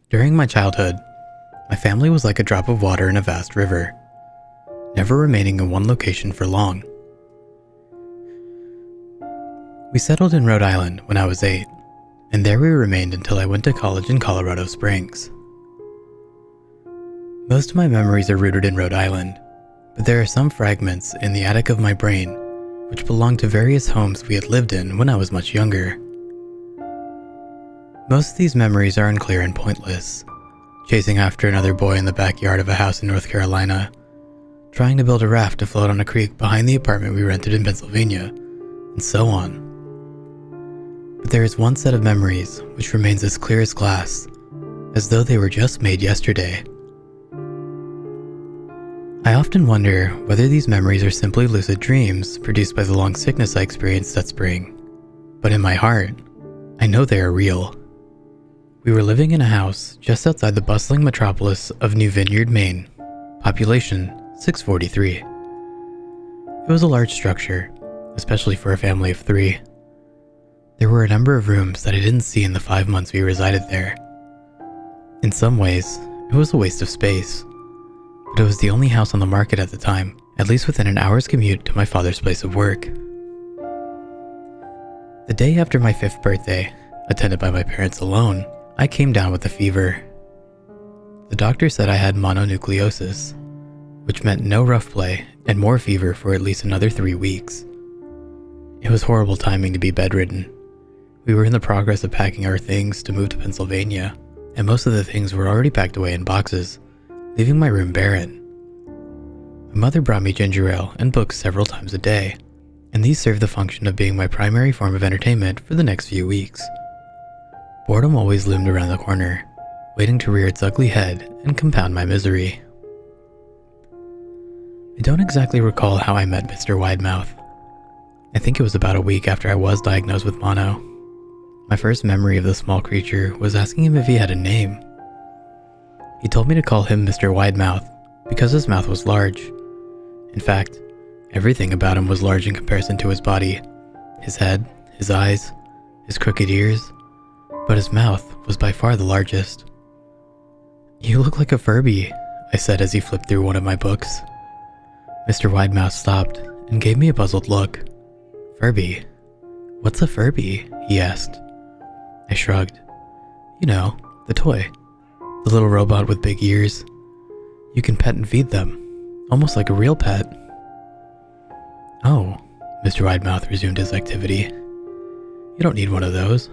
During my childhood, my family was like a drop of water in a vast river, never remaining in one location for long. We settled in Rhode Island when I was 8, and there we remained until I went to college in Colorado Springs. Most of my memories are rooted in Rhode Island, but there are some fragments in the attic of my brain which belong to various homes we had lived in when I was much younger. Most of these memories are unclear and pointless, chasing after another boy in the backyard of a house in North Carolina, trying to build a raft to float on a creek behind the apartment we rented in Pennsylvania, and so on. But there is one set of memories which remains as clear as glass, as though they were just made yesterday. I often wonder whether these memories are simply lucid dreams produced by the long sickness I experienced that spring, but in my heart, I know they are real. We were living in a house just outside the bustling metropolis of New Vineyard, Maine, population 643. It was a large structure, especially for a family of 3. There were a number of rooms that I didn't see in the 5 months we resided there. In some ways, it was a waste of space, but it was the only house on the market at the time, at least within an hour's commute to my father's place of work. The day after my 5th birthday, attended by my parents alone, I came down with a fever. The doctor said I had mononucleosis, which meant no rough play and more fever for at least another 3 weeks. It was horrible timing to be bedridden. We were in the progress of packing our things to move to Pennsylvania, and most of the things were already packed away in boxes, leaving my room barren. My mother brought me ginger ale and books several times a day, and these served the function of being my primary form of entertainment for the next few weeks. Boredom always loomed around the corner, waiting to rear its ugly head and compound my misery. I don't exactly recall how I met Mr. Widemouth. I think it was about a week after I was diagnosed with mono. My first memory of the small creature was asking him if he had a name. He told me to call him Mr. Widemouth because his mouth was large. In fact, everything about him was large in comparison to his body. His head, his eyes, his crooked ears, but his mouth was by far the largest. "You look like a Furby," I said as he flipped through one of my books. Mr. Widemouth stopped and gave me a puzzled look. "Furby? What's a Furby?" he asked. I shrugged. "You know, the toy. The little robot with big ears. You can pet and feed them, almost like a real pet." "Oh," Mr. Widemouth resumed his activity. "You don't need one of those.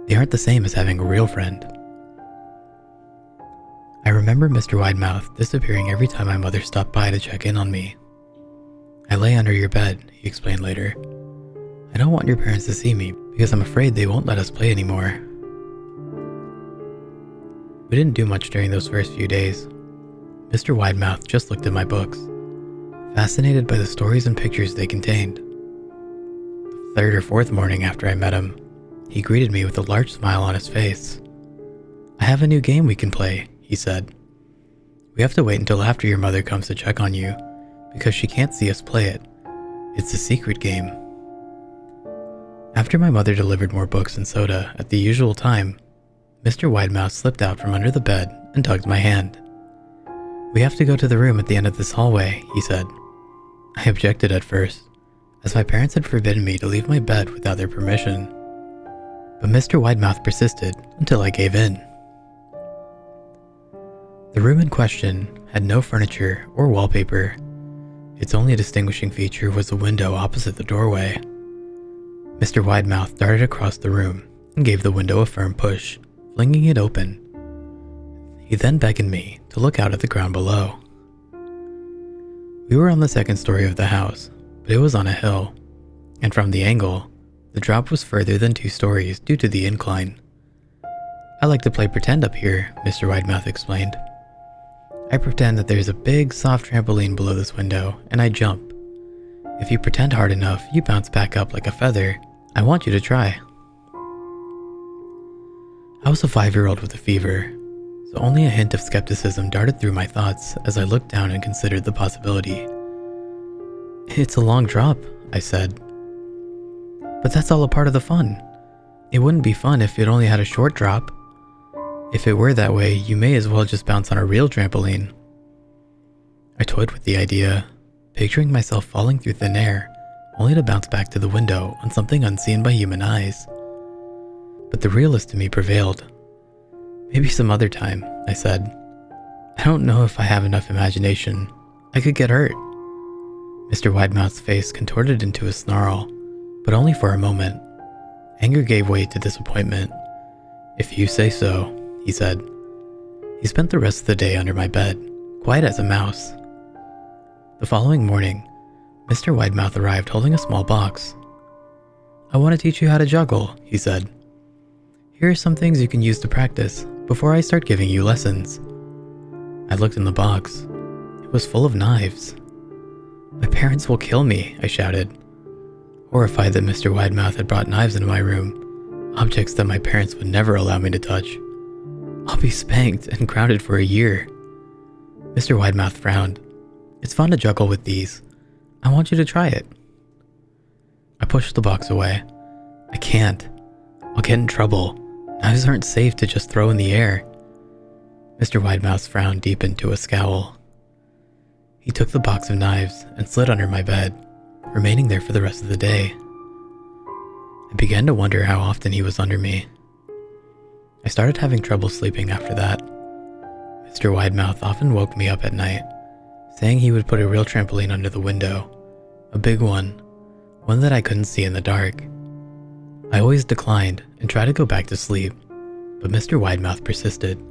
They aren't the same as having a real friend." I remember Mr. Widemouth disappearing every time my mother stopped by to check in on me. "I lay under your bed," he explained later. "I don't want your parents to see me because I'm afraid they won't let us play anymore." We didn't do much during those first few days. Mr. Widemouth just looked at my books, fascinated by the stories and pictures they contained. The 3rd or 4th morning after I met him, he greeted me with a large smile on his face. "I have a new game we can play," he said. "We have to wait until after your mother comes to check on you, because she can't see us play it. It's a secret game." After my mother delivered more books and soda at the usual time, Mr. Widemouth slipped out from under the bed and tugged my hand. "We have to go to the room at the end of this hallway," he said. I objected at first, as my parents had forbidden me to leave my bed without their permission. But Mr. Widemouth persisted until I gave in. The room in question had no furniture or wallpaper. Its only distinguishing feature was a window opposite the doorway. Mr. Widemouth darted across the room and gave the window a firm push, flinging it open. He then beckoned me to look out at the ground below. We were on the 2nd story of the house, but it was on a hill, and from the angle, the drop was further than 2 stories due to the incline. "I like to play pretend up here," Mr. Widemouth explained. "I pretend that there's a big, soft trampoline below this window, and I jump. If you pretend hard enough, you bounce back up like a feather. I want you to try." I was a 5-year-old with a fever, so only a hint of skepticism darted through my thoughts as I looked down and considered the possibility. "It's a long drop," I said. "But that's all a part of the fun. It wouldn't be fun if it only had a short drop. If it were that way, you may as well just bounce on a real trampoline. I toyed with the idea, picturing myself falling through thin air, only to bounce back to the window on something unseen by human eyes. But the realist in me prevailed. Maybe some other time, I said. I don't know if I have enough imagination. I could get hurt. Mr. Widemouth's face contorted into a snarl, but only for a moment. Anger gave way to disappointment. If you say so, he said. He spent the rest of the day under my bed, quiet as a mouse. The following morning, Mr. Widemouth arrived holding a small box. I want to teach you how to juggle, he said. Here are some things you can use to practice before I start giving you lessons. I looked in the box. It was full of knives. My parents will kill me, I shouted, horrified that Mr. Widemouth had brought knives into my room, objects that my parents would never allow me to touch. I'll be spanked and grounded for a year. Mr. Widemouth frowned. It's fun to juggle with these. I want you to try it. I pushed the box away. I can't. I'll get in trouble. Knives aren't safe to just throw in the air. Mr. Widemouth's frown deepened to a scowl. He took the box of knives and slid under my bed, remaining there for the rest of the day. I began to wonder how often he was under me. I started having trouble sleeping after that. Mr. Widemouth often woke me up at night, saying he would put a real trampoline under the window, a big one that I couldn't see in the dark. I always declined and tried to go back to sleep, but Mr. Widemouth persisted.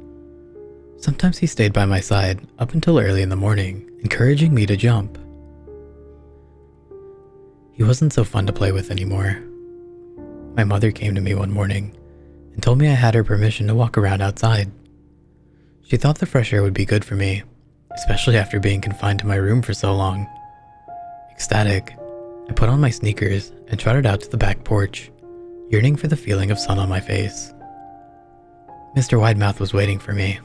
Sometimes he stayed by my side up until early in the morning, encouraging me to jump. He wasn't so fun to play with anymore. My mother came to me one morning and told me I had her permission to walk around outside. She thought the fresh air would be good for me, especially after being confined to my room for so long. Ecstatic, I put on my sneakers and trotted out to the back porch, yearning for the feeling of sun on my face. Mr. Widemouth was waiting for me.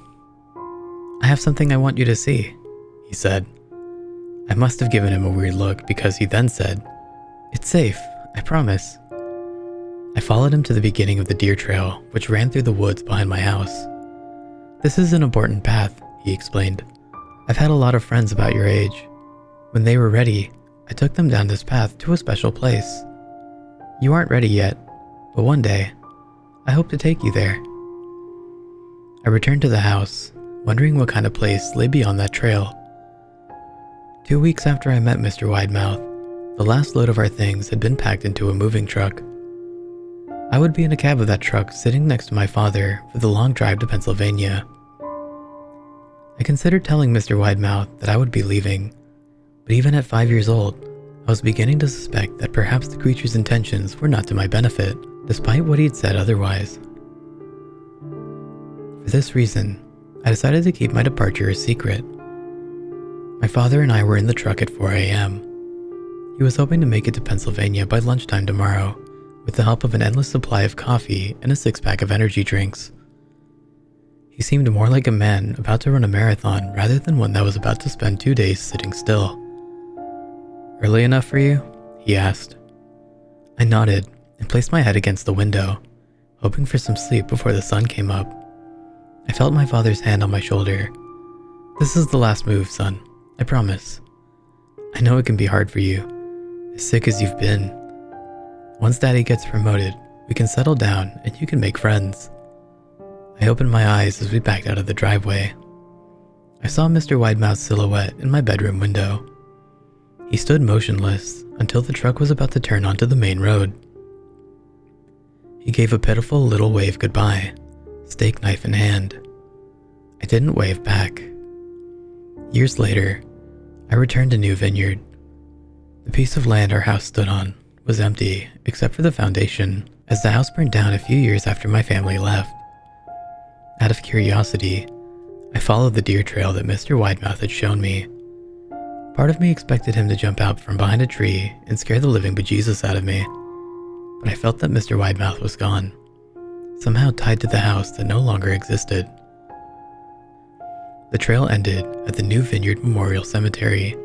I have something I want you to see, he said. I must have given him a weird look because he then said, It's safe, I promise. I followed him to the beginning of the deer trail, which ran through the woods behind my house. This is an important path, he explained. I've had a lot of friends about your age. When they were ready, I took them down this path to a special place. You aren't ready yet, but one day, I hope to take you there. I returned to the house, wondering what kind of place lay beyond that trail. 2 weeks after I met Mr. Widemouth, the last load of our things had been packed into a moving truck. I would be in a cab of that truck sitting next to my father for the long drive to Pennsylvania. I considered telling Mr. Widemouth that I would be leaving, but even at 5 years old, I was beginning to suspect that perhaps the creature's intentions were not to my benefit, despite what he'd said otherwise. For this reason, I decided to keep my departure a secret. My father and I were in the truck at 4 a.m. He was hoping to make it to Pennsylvania by lunchtime tomorrow, with the help of an endless supply of coffee and a 6-pack of energy drinks. He seemed more like a man about to run a marathon rather than one that was about to spend 2 days sitting still. Early enough for you? He asked. I nodded and placed my head against the window, hoping for some sleep before the sun came up. I felt my father's hand on my shoulder. This is the last move, son. I promise. I know it can be hard for you, as sick as you've been. Once Daddy gets promoted, we can settle down and you can make friends. I opened my eyes as we backed out of the driveway. I saw Mr. Widemouth's silhouette in my bedroom window. He stood motionless until the truck was about to turn onto the main road. He gave a pitiful little wave goodbye, steak knife in hand. I didn't wave back. Years later, I returned to New Vineyard. The piece of land our house stood on was empty except for the foundation, as the house burned down a few years after my family left. Out of curiosity, I followed the deer trail that Mr. Widemouth had shown me. Part of me expected him to jump out from behind a tree and scare the living bejesus out of me, but I felt that Mr. Widemouth was gone, somehow tied to the house that no longer existed. The trail ended at the New Vineyard Memorial Cemetery.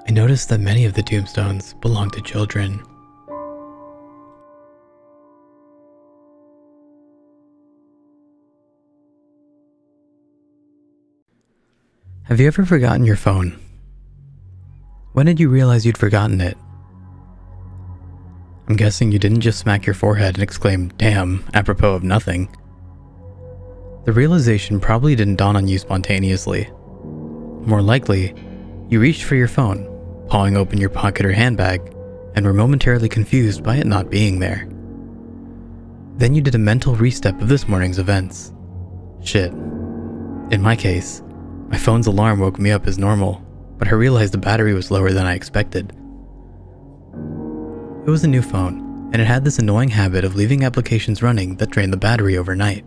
I noticed that many of the tombstones belonged to children. Have you ever forgotten your phone? When did you realize you'd forgotten it? I'm guessing you didn't just smack your forehead and exclaim, "Damn," apropos of nothing. The realization probably didn't dawn on you spontaneously. More likely, you reached for your phone, pawing open your pocket or handbag, and were momentarily confused by it not being there. Then you did a mental restep of this morning's events. Shit. In my case, my phone's alarm woke me up as normal, but I realized the battery was lower than I expected. It was a new phone, and it had this annoying habit of leaving applications running that drained the battery overnight.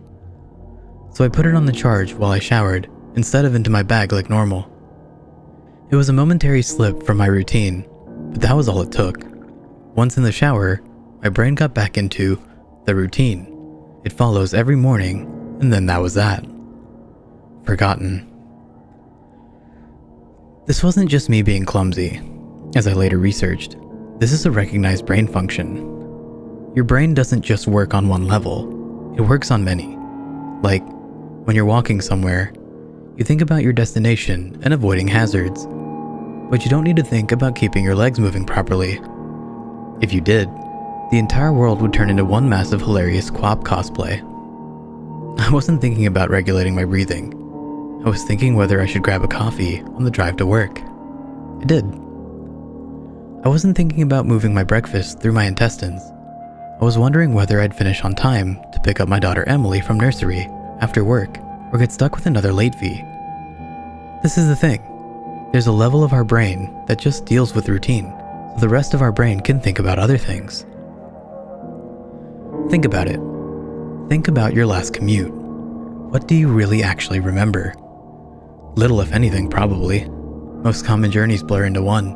So I put it on the charge while I showered, instead of into my bag like normal. It was a momentary slip from my routine, but that was all it took. Once in the shower, my brain got back into the routine. It follows every morning, and then that was that. Forgotten. This wasn't just me being clumsy. As I later researched, this is a recognized brain function. Your brain doesn't just work on one level, it works on many. Like, when you're walking somewhere, you think about your destination and avoiding hazards, but you don't need to think about keeping your legs moving properly. If you did, the entire world would turn into one massive hilarious Quap cosplay. I wasn't thinking about regulating my breathing. I was thinking whether I should grab a coffee on the drive to work. I did. I wasn't thinking about moving my breakfast through my intestines. I was wondering whether I'd finish on time to pick up my daughter Emily from nursery after work or get stuck with another late fee. This is the thing. There's a level of our brain that just deals with routine, so the rest of our brain can think about other things. Think about it. Think about your last commute. What do you really actually remember? Little, if anything, probably. Most common journeys blur into one,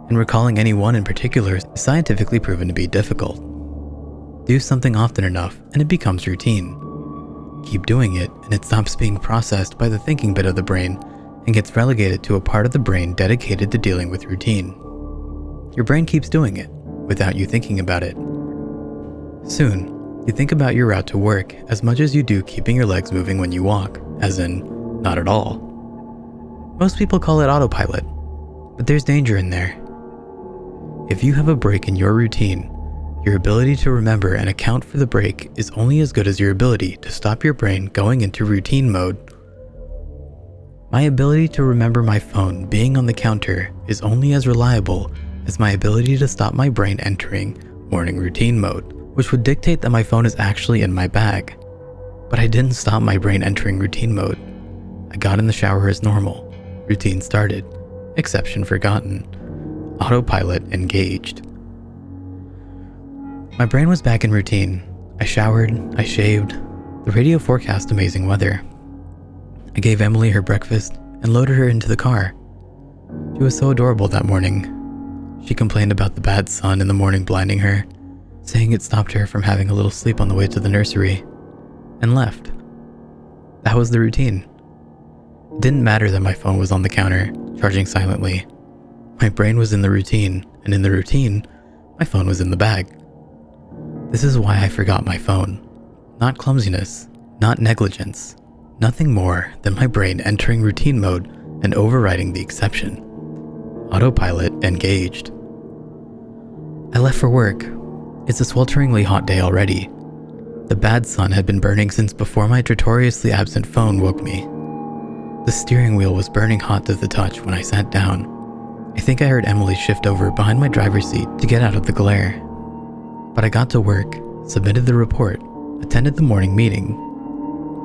and recalling any one in particular is scientifically proven to be difficult. Do something often enough, and it becomes routine. Keep doing it, and it stops being processed by the thinking bit of the brain and gets relegated to a part of the brain dedicated to dealing with routine. Your brain keeps doing it, without you thinking about it. Soon, you think about your route to work as much as you do keeping your legs moving when you walk, as in, not at all. Most people call it autopilot, but there's danger in there. If you have a break in your routine, your ability to remember and account for the break is only as good as your ability to stop your brain going into routine mode. My ability to remember my phone being on the counter is only as reliable as my ability to stop my brain entering morning routine mode, which would dictate that my phone is actually in my bag. But I didn't stop my brain entering routine mode. I got in the shower as normal. Routine started. Exception forgotten. Autopilot engaged. My brain was back in routine. I showered, I shaved. The radio forecast amazing weather. I gave Emily her breakfast and loaded her into the car. She was so adorable that morning. She complained about the bad sun in the morning blinding her, saying it stopped her from having a little sleep on the way to the nursery, and left. That was the routine. It didn't matter that my phone was on the counter, charging silently. My brain was in the routine, and in the routine, my phone was in the bag. This is why I forgot my phone. Not clumsiness, not negligence, nothing more than my brain entering routine mode and overriding the exception. Autopilot engaged. I left for work. It's a swelteringly hot day already. The bad sun had been burning since before my notoriously absent phone woke me. The steering wheel was burning hot to the touch when I sat down. I think I heard Emily shift over behind my driver's seat to get out of the glare. But I got to work, submitted the report, attended the morning meeting.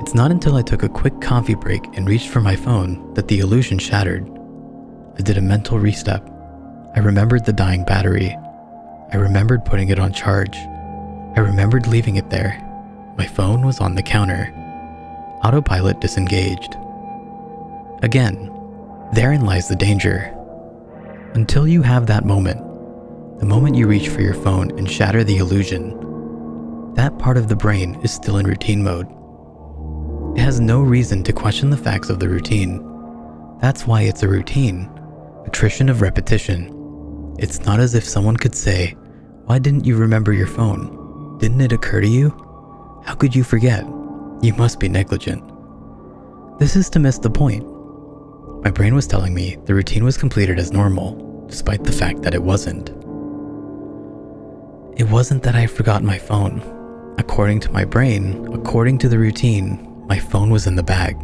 It's not until I took a quick coffee break and reached for my phone that the illusion shattered. I did a mental restep. I remembered the dying battery. I remembered putting it on charge. I remembered leaving it there. My phone was on the counter. Autopilot disengaged. Again, therein lies the danger. Until you have that moment, the moment you reach for your phone and shatter the illusion, that part of the brain is still in routine mode. It has no reason to question the facts of the routine. That's why it's a routine. Attrition of repetition. It's not as if someone could say, "Why didn't you remember your phone? Didn't it occur to you? How could you forget? You must be negligent." This is to miss the point. My brain was telling me the routine was completed as normal, despite the fact that it wasn't. It wasn't that I had forgotten my phone. According to my brain, according to the routine, my phone was in the bag.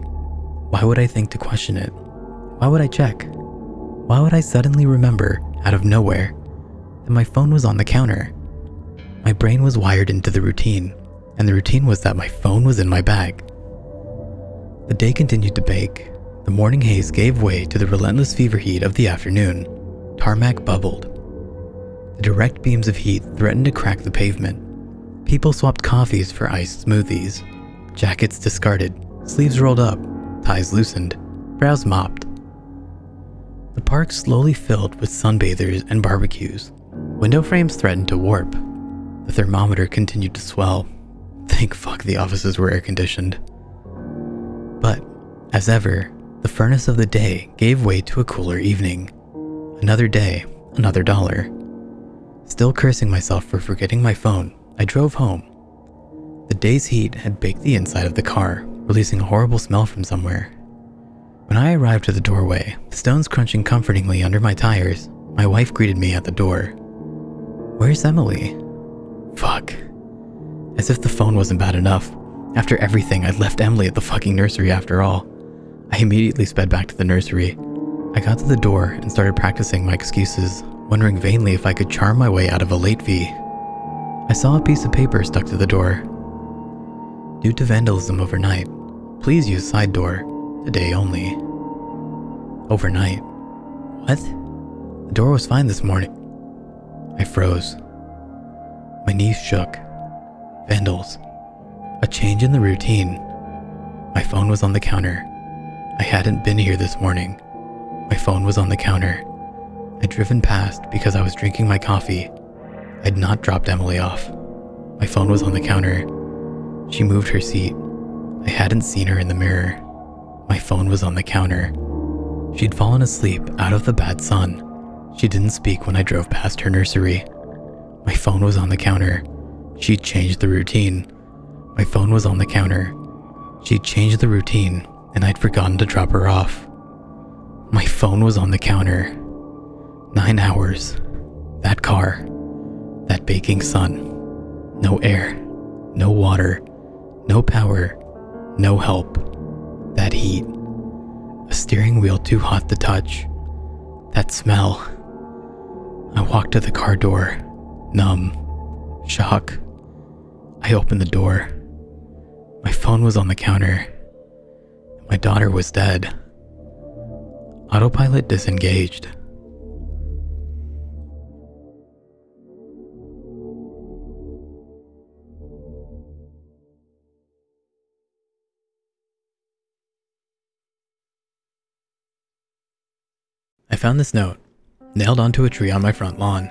Why would I think to question it? Why would I check? Why would I suddenly remember, out of nowhere, that my phone was on the counter? My brain was wired into the routine, and the routine was that my phone was in my bag. The day continued to bake. The morning haze gave way to the relentless fever heat of the afternoon. Tarmac bubbled. The direct beams of heat threatened to crack the pavement. People swapped coffees for iced smoothies. Jackets discarded, sleeves rolled up, ties loosened, brows mopped. The park slowly filled with sunbathers and barbecues. Window frames threatened to warp. The thermometer continued to swell. Thank fuck the offices were air-conditioned. But, as ever, the furnace of the day gave way to a cooler evening. Another day, another dollar. Still cursing myself for forgetting my phone, I drove home. The day's heat had baked the inside of the car, releasing a horrible smell from somewhere. When I arrived at the doorway, stones crunching comfortingly under my tires, my wife greeted me at the door. "Where's Emily?" Fuck. As if the phone wasn't bad enough. After everything, I'd left Emily at the fucking nursery after all. I immediately sped back to the nursery. I got to the door and started practicing my excuses, wondering vainly if I could charm my way out of a late fee. I saw a piece of paper stuck to the door. Due to vandalism overnight, please use side door, today only. Overnight? What? The door was fine this morning. I froze. My knees shook. Vandals. A change in the routine. My phone was on the counter. I hadn't been here this morning. My phone was on the counter. I'd driven past because I was drinking my coffee. I'd not dropped Emily off. My phone was on the counter. She moved her seat. I hadn't seen her in the mirror. My phone was on the counter. She'd fallen asleep out of the bad sun. She didn't speak when I drove past her nursery. My phone was on the counter. She'd changed the routine. My phone was on the counter. She'd changed the routine, and I'd forgotten to drop her off. My phone was on the counter. 9 hours. That car. That baking sun. No air. No water. No power. No help. That heat. A steering wheel too hot to touch. That smell. I walked to the car door. Numb. Shock. I opened the door. My phone was on the counter. My daughter was dead. Autopilot disengaged. I found this note, nailed onto a tree on my front lawn.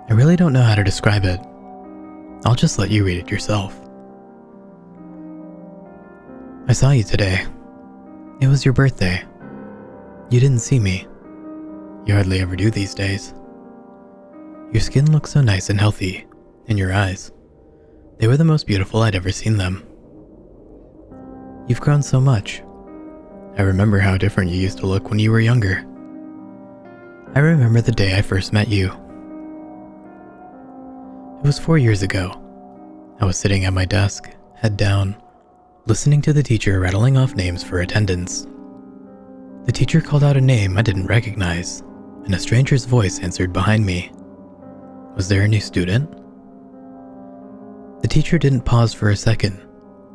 I really don't know how to describe it. I'll just let you read it yourself. I saw you today. It was your birthday. You didn't see me. You hardly ever do these days. Your skin looked so nice and healthy, and your eyes. They were the most beautiful I'd ever seen them. You've grown so much. I remember how different you used to look when you were younger. I remember the day I first met you. It was 4 years ago. I was sitting at my desk, head down, listening to the teacher rattling off names for attendance. The teacher called out a name I didn't recognize, and a stranger's voice answered behind me. Was there a new student? The teacher didn't pause for a second,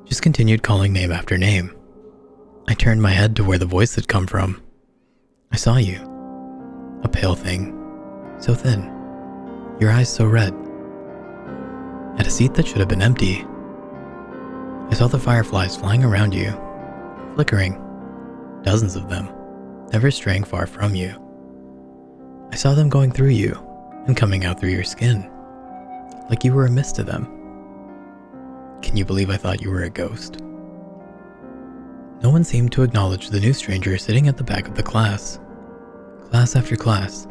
just continued calling name after name. I turned my head to where the voice had come from. I saw you. A pale thing, so thin, your eyes so red. At a seat that should have been empty. I saw the fireflies flying around you, flickering, dozens of them, never straying far from you. I saw them going through you and coming out through your skin, like you were a mist to them. Can you believe I thought you were a ghost? No one seemed to acknowledge the new stranger sitting at the back of the class. Class after class,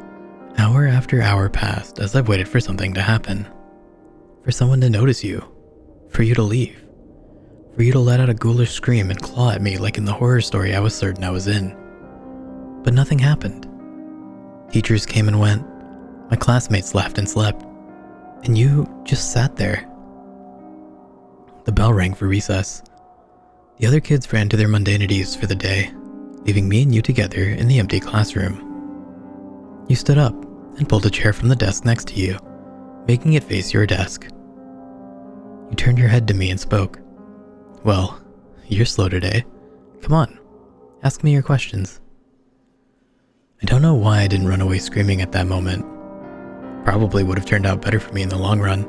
hour after hour passed as I waited for something to happen. For someone to notice you, for you to leave, for you to let out a ghoulish scream and claw at me like in the horror story I was certain I was in. but nothing happened. Teachers came and went, my classmates laughed and slept, and you just sat there. The bell rang for recess. The other kids ran to their mundanities for the day, leaving me and you together in the empty classroom. You stood up and pulled a chair from the desk next to you, making it face your desk. You turned your head to me and spoke. "Well, you're slow today. Come on, ask me your questions." I don't know why I didn't run away screaming at that moment. Probably would have turned out better for me in the long run,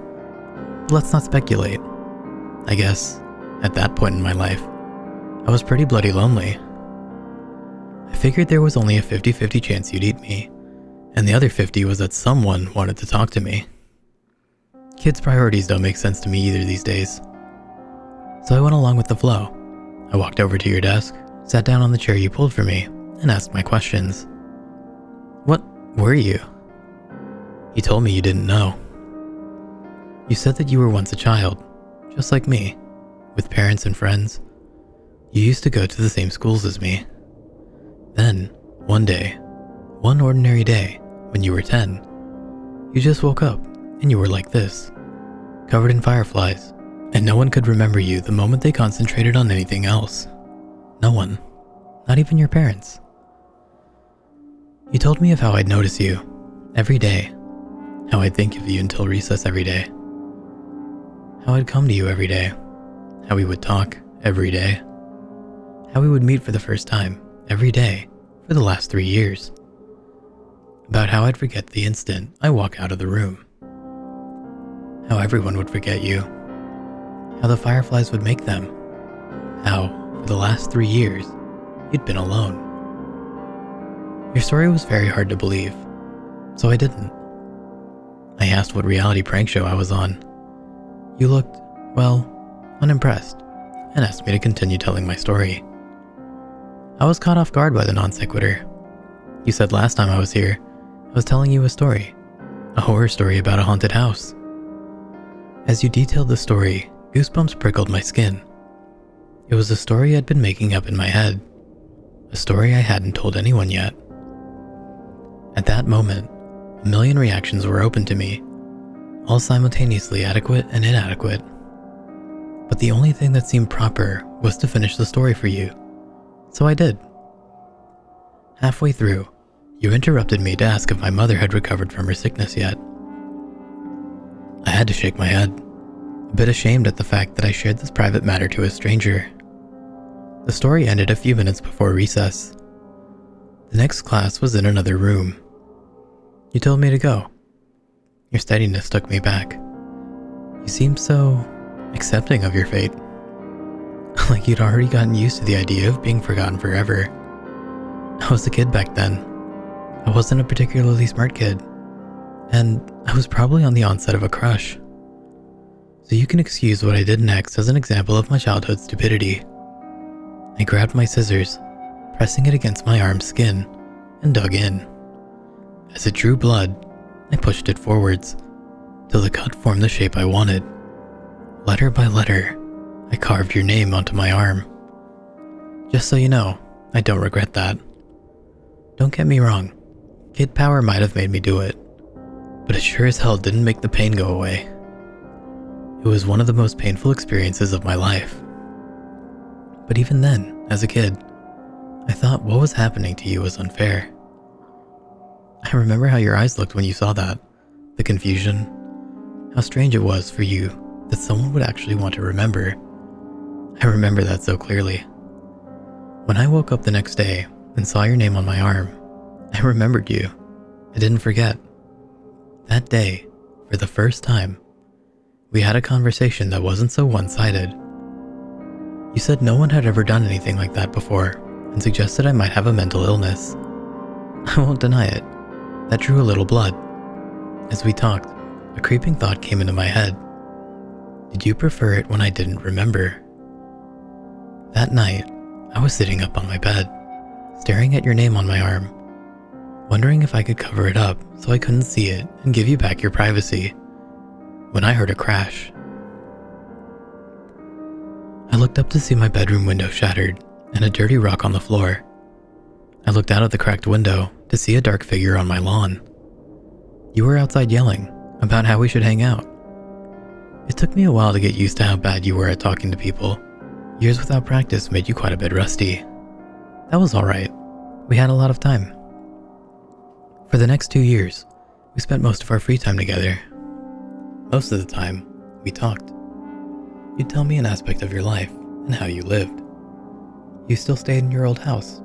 but let's not speculate. I guess, at that point in my life, I was pretty bloody lonely. I figured there was only a 50-50 chance you'd eat me, and the other 50 was that someone wanted to talk to me. Kids' priorities don't make sense to me either these days. So I went along with the flow. I walked over to your desk, sat down on the chair you pulled for me, and asked my questions. What were you? You told me you didn't know. You said that you were once a child, just like me, with parents and friends. You used to go to the same schools as me. Then, one day, one ordinary day, when you were 10, you just woke up and you were like this, covered in fireflies, and no one could remember you the moment they concentrated on anything else. No one, not even your parents. You told me of how I'd notice you every day, how I'd think of you until recess every day, how I'd come to you every day, how we would talk every day, how we would meet for the first time every day for the last 3 years, about how I'd forget the instant I walk out of the room, how everyone would forget you, how the fireflies would make them, how, for the last 3 years, you'd been alone. Your story was very hard to believe, so I didn't. I asked what reality prank show I was on. You looked, well, unimpressed, and asked me to continue telling my story. I was caught off guard by the non sequitur. You said last time I was here, I was telling you a story, a horror story about a haunted house. As you detailed the story, goosebumps prickled my skin. It was a story I'd been making up in my head, a story I hadn't told anyone yet. At that moment, a million reactions were open to me, all simultaneously adequate and inadequate. But the only thing that seemed proper was to finish the story for you, so I did. Halfway through, you interrupted me to ask if my mother had recovered from her sickness yet. I had to shake my head, a bit ashamed at the fact that I shared this private matter to a stranger. The story ended a few minutes before recess. The next class was in another room. You told me to go. Your steadiness took me back. You seemed so accepting of your fate. Like you'd already gotten used to the idea of being forgotten forever. I was a kid back then. I wasn't a particularly smart kid, and I was probably on the onset of a crush. So you can excuse what I did next as an example of my childhood stupidity. I grabbed my scissors, pressing it against my arm's skin, and dug in. As it drew blood, I pushed it forwards, till the cut formed the shape I wanted. Letter by letter, I carved your name onto my arm. Just so you know, I don't regret that. Don't get me wrong, kid power might have made me do it, but it sure as hell didn't make the pain go away. It was one of the most painful experiences of my life. But even then, as a kid, I thought what was happening to you was unfair. I remember how your eyes looked when you saw that, the confusion, how strange it was for you that someone would actually want to remember. I remember that so clearly. When I woke up the next day and saw your name on my arm, I remembered you. I didn't forget. That day, for the first time, we had a conversation that wasn't so one-sided. You said no one had ever done anything like that before and suggested I might have a mental illness. I won't deny it. That drew a little blood. As we talked, a creeping thought came into my head. Did you prefer it when I didn't remember? That night, I was sitting up on my bed, staring at your name on my arm, wondering if I could cover it up so I couldn't see it and give you back your privacy, when I heard a crash. I looked up to see my bedroom window shattered and a dirty rock on the floor. I looked out of the cracked window to see a dark figure on my lawn. You were outside yelling about how we should hang out. It took me a while to get used to how bad you were at talking to people. Years without practice made you quite a bit rusty. That was alright. We had a lot of time. For the next 2 years, we spent most of our free time together. Most of the time, we talked. You'd tell me an aspect of your life and how you lived. You still stayed in your old house.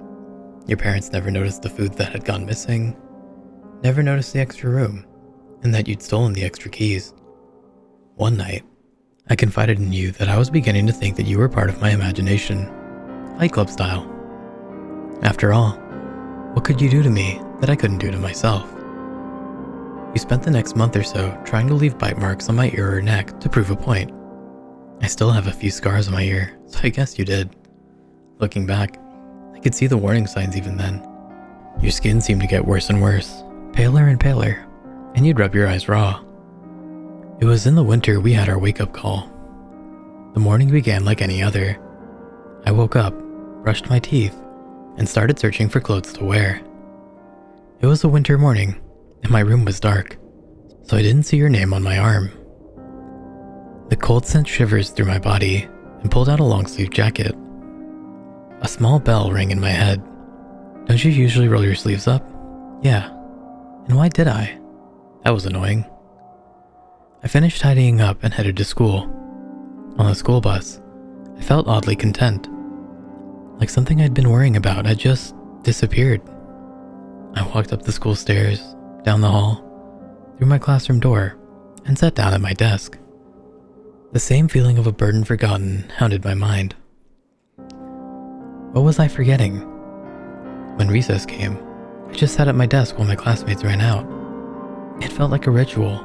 Your parents never noticed the food that had gone missing, never noticed the extra room, and that you'd stolen the extra keys. One night, I confided in you that I was beginning to think that you were part of my imagination, Fight Club style. After all, what could you do to me that I couldn't do to myself? You spent the next month or so trying to leave bite marks on my ear or neck to prove a point. I still have a few scars on my ear, so I guess you did. Looking back, I could see the warning signs even then. Your skin seemed to get worse and worse, paler and paler, and you'd rub your eyes raw. It was in the winter we had our wake-up call. The morning began like any other. I woke up, brushed my teeth, and started searching for clothes to wear. It was a winter morning, and my room was dark, so I didn't see your name on my arm. The cold sent shivers through my body and pulled out a long-sleeve jacket. A small bell rang in my head. Don't you usually roll your sleeves up? Yeah. And why did I? That was annoying. I finished tidying up and headed to school. On the school bus, I felt oddly content. Like something I'd been worrying about had just disappeared. I walked up the school stairs, down the hall, through my classroom door, and sat down at my desk. The same feeling of a burden forgotten hounded my mind. What was I forgetting? When recess came, I just sat at my desk while my classmates ran out. It felt like a ritual,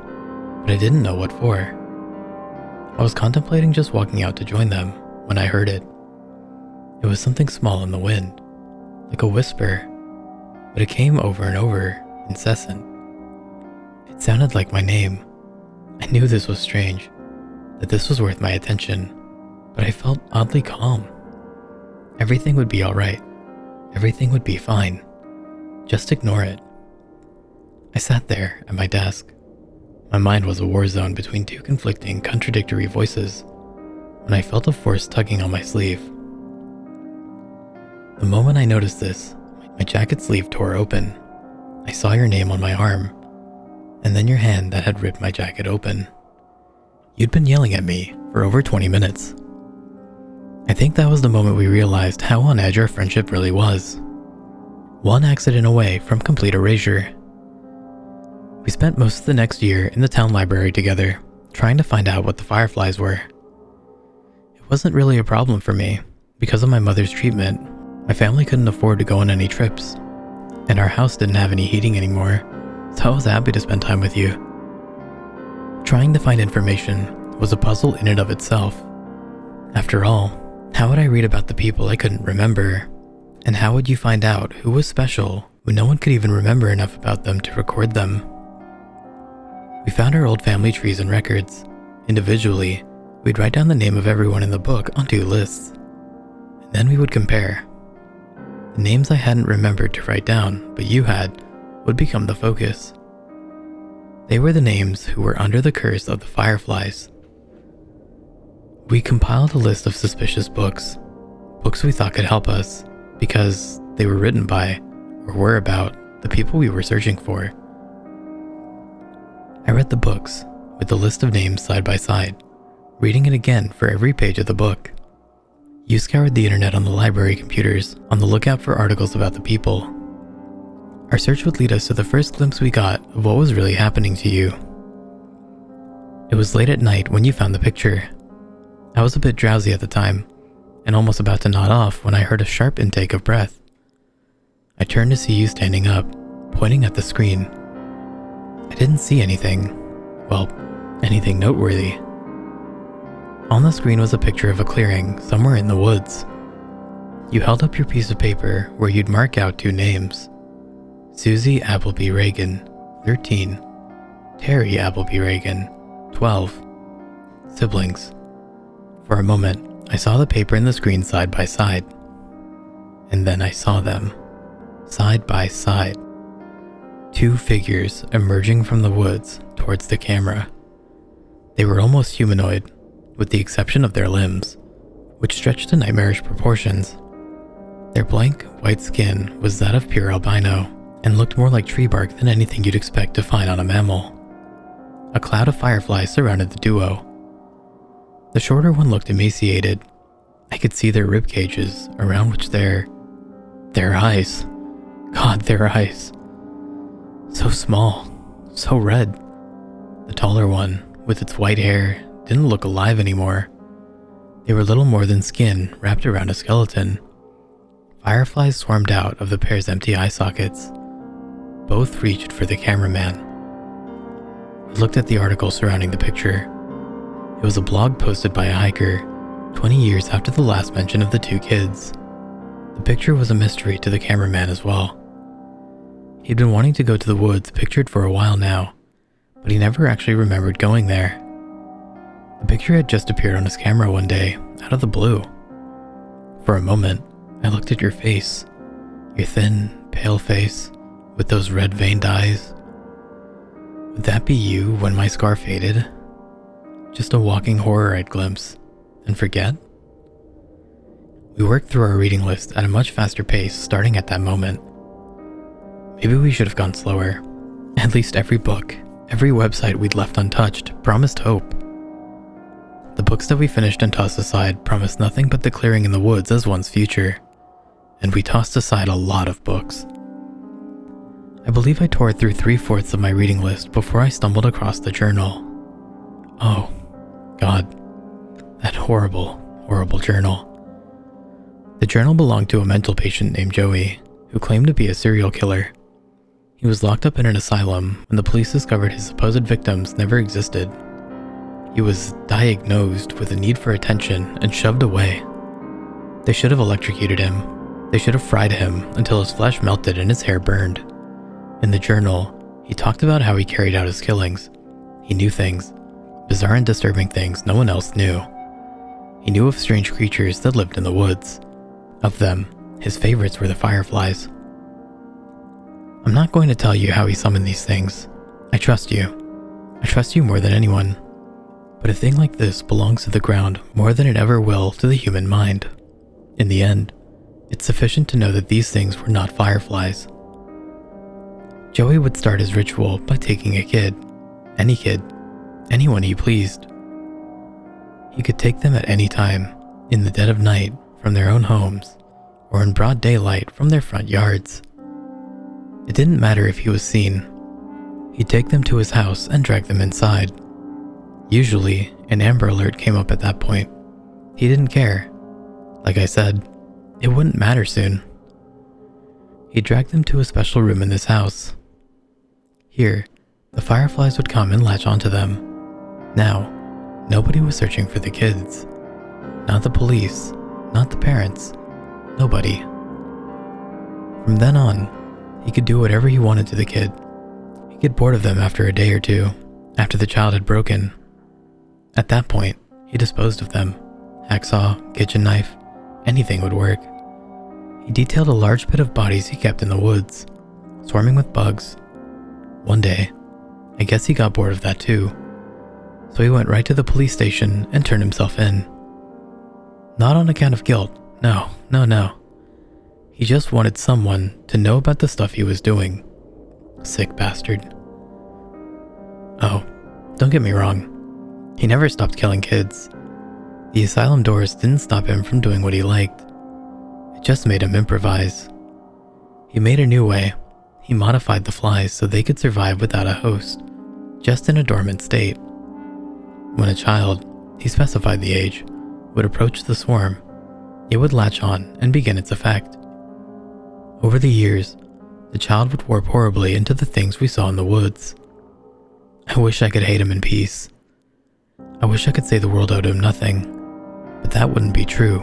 but I didn't know what for. I was contemplating just walking out to join them when I heard it. It was something small in the wind, like a whisper, but it came over and over, incessant. It sounded like my name. I knew this was strange, that this was worth my attention, but I felt oddly calm. Everything would be alright. Everything would be fine. Just ignore it. I sat there at my desk. My mind was a war zone between two conflicting, contradictory voices when I felt a force tugging on my sleeve. The moment I noticed this, my jacket sleeve tore open. I saw your name on my arm, and then your hand that had ripped my jacket open. You'd been yelling at me for over 20 minutes. I think that was the moment we realized how on edge our friendship really was. One accident away from complete erasure. We spent most of the next year in the town library together, trying to find out what the fireflies were. It wasn't really a problem for me. Because of my mother's treatment, my family couldn't afford to go on any trips, and our house didn't have any heating anymore, so I was happy to spend time with you. Trying to find information was a puzzle in and of itself. After all, how would I read about the people I couldn't remember? And how would you find out who was special when no one could even remember enough about them to record them? We found our old family trees and records. Individually, we'd write down the name of everyone in the book on 2 lists. And then we would compare. The names I hadn't remembered to write down, but you had, would become the focus. They were the names who were under the curse of the fireflies. We compiled a list of suspicious books we thought could help us, because they were written by, or were about, the people we were searching for. I read the books, with the list of names side by side, reading it again for every page of the book. You scoured the internet on the library computers, on the lookout for articles about the people. Our search would lead us to the first glimpse we got of what was really happening to you. It was late at night when you found the picture. I was a bit drowsy at the time, and almost about to nod off when I heard a sharp intake of breath. I turned to see you standing up, pointing at the screen. I didn't see anything, well, anything noteworthy. On the screen was a picture of a clearing somewhere in the woods. You held up your piece of paper where you'd mark out 2 names. Susie Appleby Reagan, 13. Terry Appleby Reagan, 12. Siblings. For a moment, I saw the paper and the screen side by side. And then I saw them. side by side. Two figures emerging from the woods towards the camera. They were almost humanoid, with the exception of their limbs, which stretched to nightmarish proportions. Their blank, white skin was that of pure albino, and looked more like tree bark than anything you'd expect to find on a mammal. A cloud of fireflies surrounded the duo. The shorter one looked emaciated. I could see their rib cages, around which their eyes. God, their eyes. So small, so red. The taller one, with its white hair, didn't look alive anymore. They were little more than skin wrapped around a skeleton. Fireflies swarmed out of the pair's empty eye sockets. Both reached for the cameraman. I looked at the article surrounding the picture. It was a blog posted by a hiker, 20 years after the last mention of the two kids. The picture was a mystery to the cameraman as well. He'd been wanting to go to the woods pictured for a while now, but he never actually remembered going there. The picture had just appeared on his camera one day, out of the blue. For a moment, I looked at your face, your thin, pale face, with those red veined eyes. Would that be you when my scar faded? Just a walking horror I'd glimpse, and forget? We worked through our reading list at a much faster pace starting at that moment. Maybe we should have gone slower. At least every book, every website we'd left untouched promised hope. The books that we finished and tossed aside promised nothing but the clearing in the woods as one's future, and we tossed aside a lot of books. I believe I tore through 3/4 of my reading list before I stumbled across the journal. Oh, God, that horrible, horrible journal. The journal belonged to a mental patient named Joey, who claimed to be a serial killer. He was locked up in an asylum when the police discovered his supposed victims never existed. He was diagnosed with a need for attention and shoved away. They should have electrocuted him. They should have fried him until his flesh melted and his hair burned. In the journal, he talked about how he carried out his killings. He knew things, bizarre and disturbing things no one else knew. He knew of strange creatures that lived in the woods. Of them, his favorites were the fireflies. I'm not going to tell you how he summoned these things. I trust you. I trust you more than anyone. But a thing like this belongs to the ground more than it ever will to the human mind. In the end, it's sufficient to know that these things were not fireflies. Joey would start his ritual by taking a kid, anyone he pleased. He could take them at any time, in the dead of night from their own homes, or in broad daylight from their front yards. It didn't matter if he was seen. He'd take them to his house and drag them inside. Usually, an Amber Alert came up at that point. He didn't care. Like I said, it wouldn't matter soon. He'd drag them to a special room in this house. Here, the fireflies would come and latch onto them. Now, nobody was searching for the kids. Not the police, not the parents, nobody. From then on, he could do whatever he wanted to the kid. He'd get bored of them after a day or two, after the child had broken. At that point, he disposed of them. Hacksaw, kitchen knife, anything would work. He detailed a large pit of bodies he kept in the woods, swarming with bugs. One day, I guess he got bored of that too, so he went right to the police station and turned himself in. Not on account of guilt, no. He just wanted someone to know about the stuff he was doing. Sick bastard. Oh, don't get me wrong. He never stopped killing kids. The asylum doors didn't stop him from doing what he liked. It just made him improvise. He made a new way. He modified the flies so they could survive without a host, just in a dormant state. When a child, he specified the age, would approach the swarm, it would latch on and begin its effect. Over the years, the child would warp horribly into the things we saw in the woods. I wish I could hate him in peace. I wish I could say the world owed him nothing, but that wouldn't be true.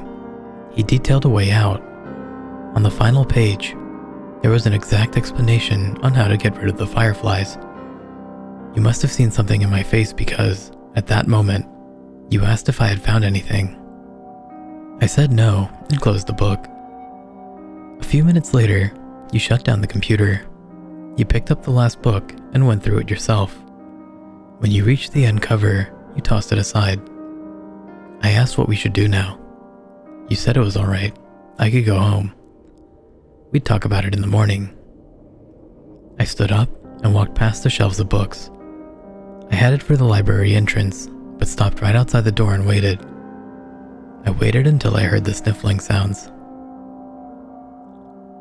He detailed a way out. On the final page, there was an exact explanation on how to get rid of the fireflies. You must have seen something in my face because, at that moment, you asked if I had found anything. I said no and closed the book. A few minutes later, You shut down the computer. You picked up the last book and went through it yourself. When you reached the end cover, you tossed it aside. I asked what we should do now. You said it was alright. I could go home. We'd talk about it in the morning. I stood up and walked past the shelves of books. I headed for the library entrance, but stopped right outside the door and waited. I waited until I heard the sniffling sounds.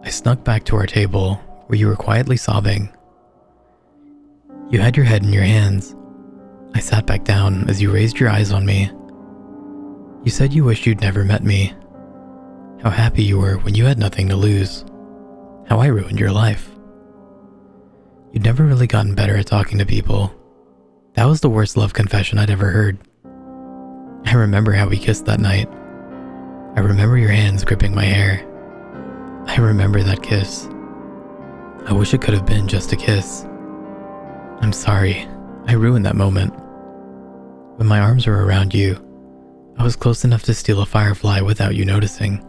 I snuck back to our table, where you were quietly sobbing. You had your head in your hands. I sat back down as you raised your eyes on me. You said you wished you'd never met me. How happy you were when you had nothing to lose. How I ruined your life. You'd never really gotten better at talking to people. That was the worst love confession I'd ever heard. I remember how we kissed that night. I remember your hands gripping my hair. I remember that kiss. I wish it could have been just a kiss. I'm sorry, I ruined that moment. When my arms were around you, I was close enough to steal a firefly without you noticing.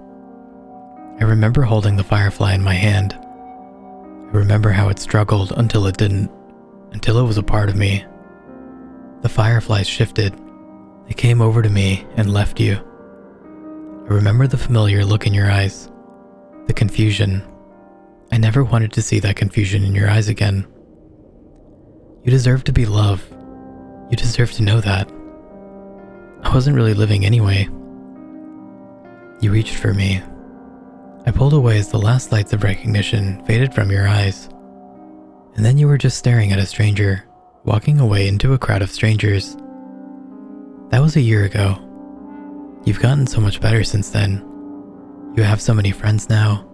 I remember holding the firefly in my hand. I remember how it struggled until it didn't, until it was a part of me. The fireflies shifted. They came over to me and left you. I remember the familiar look in your eyes, the confusion. I never wanted to see that confusion in your eyes again. You deserve to be loved. You deserve to know that. I wasn't really living anyway. You reached for me. I pulled away as the last lights of recognition faded from your eyes. And then you were just staring at a stranger, walking away into a crowd of strangers. That was a year ago. You've gotten so much better since then. You have so many friends now.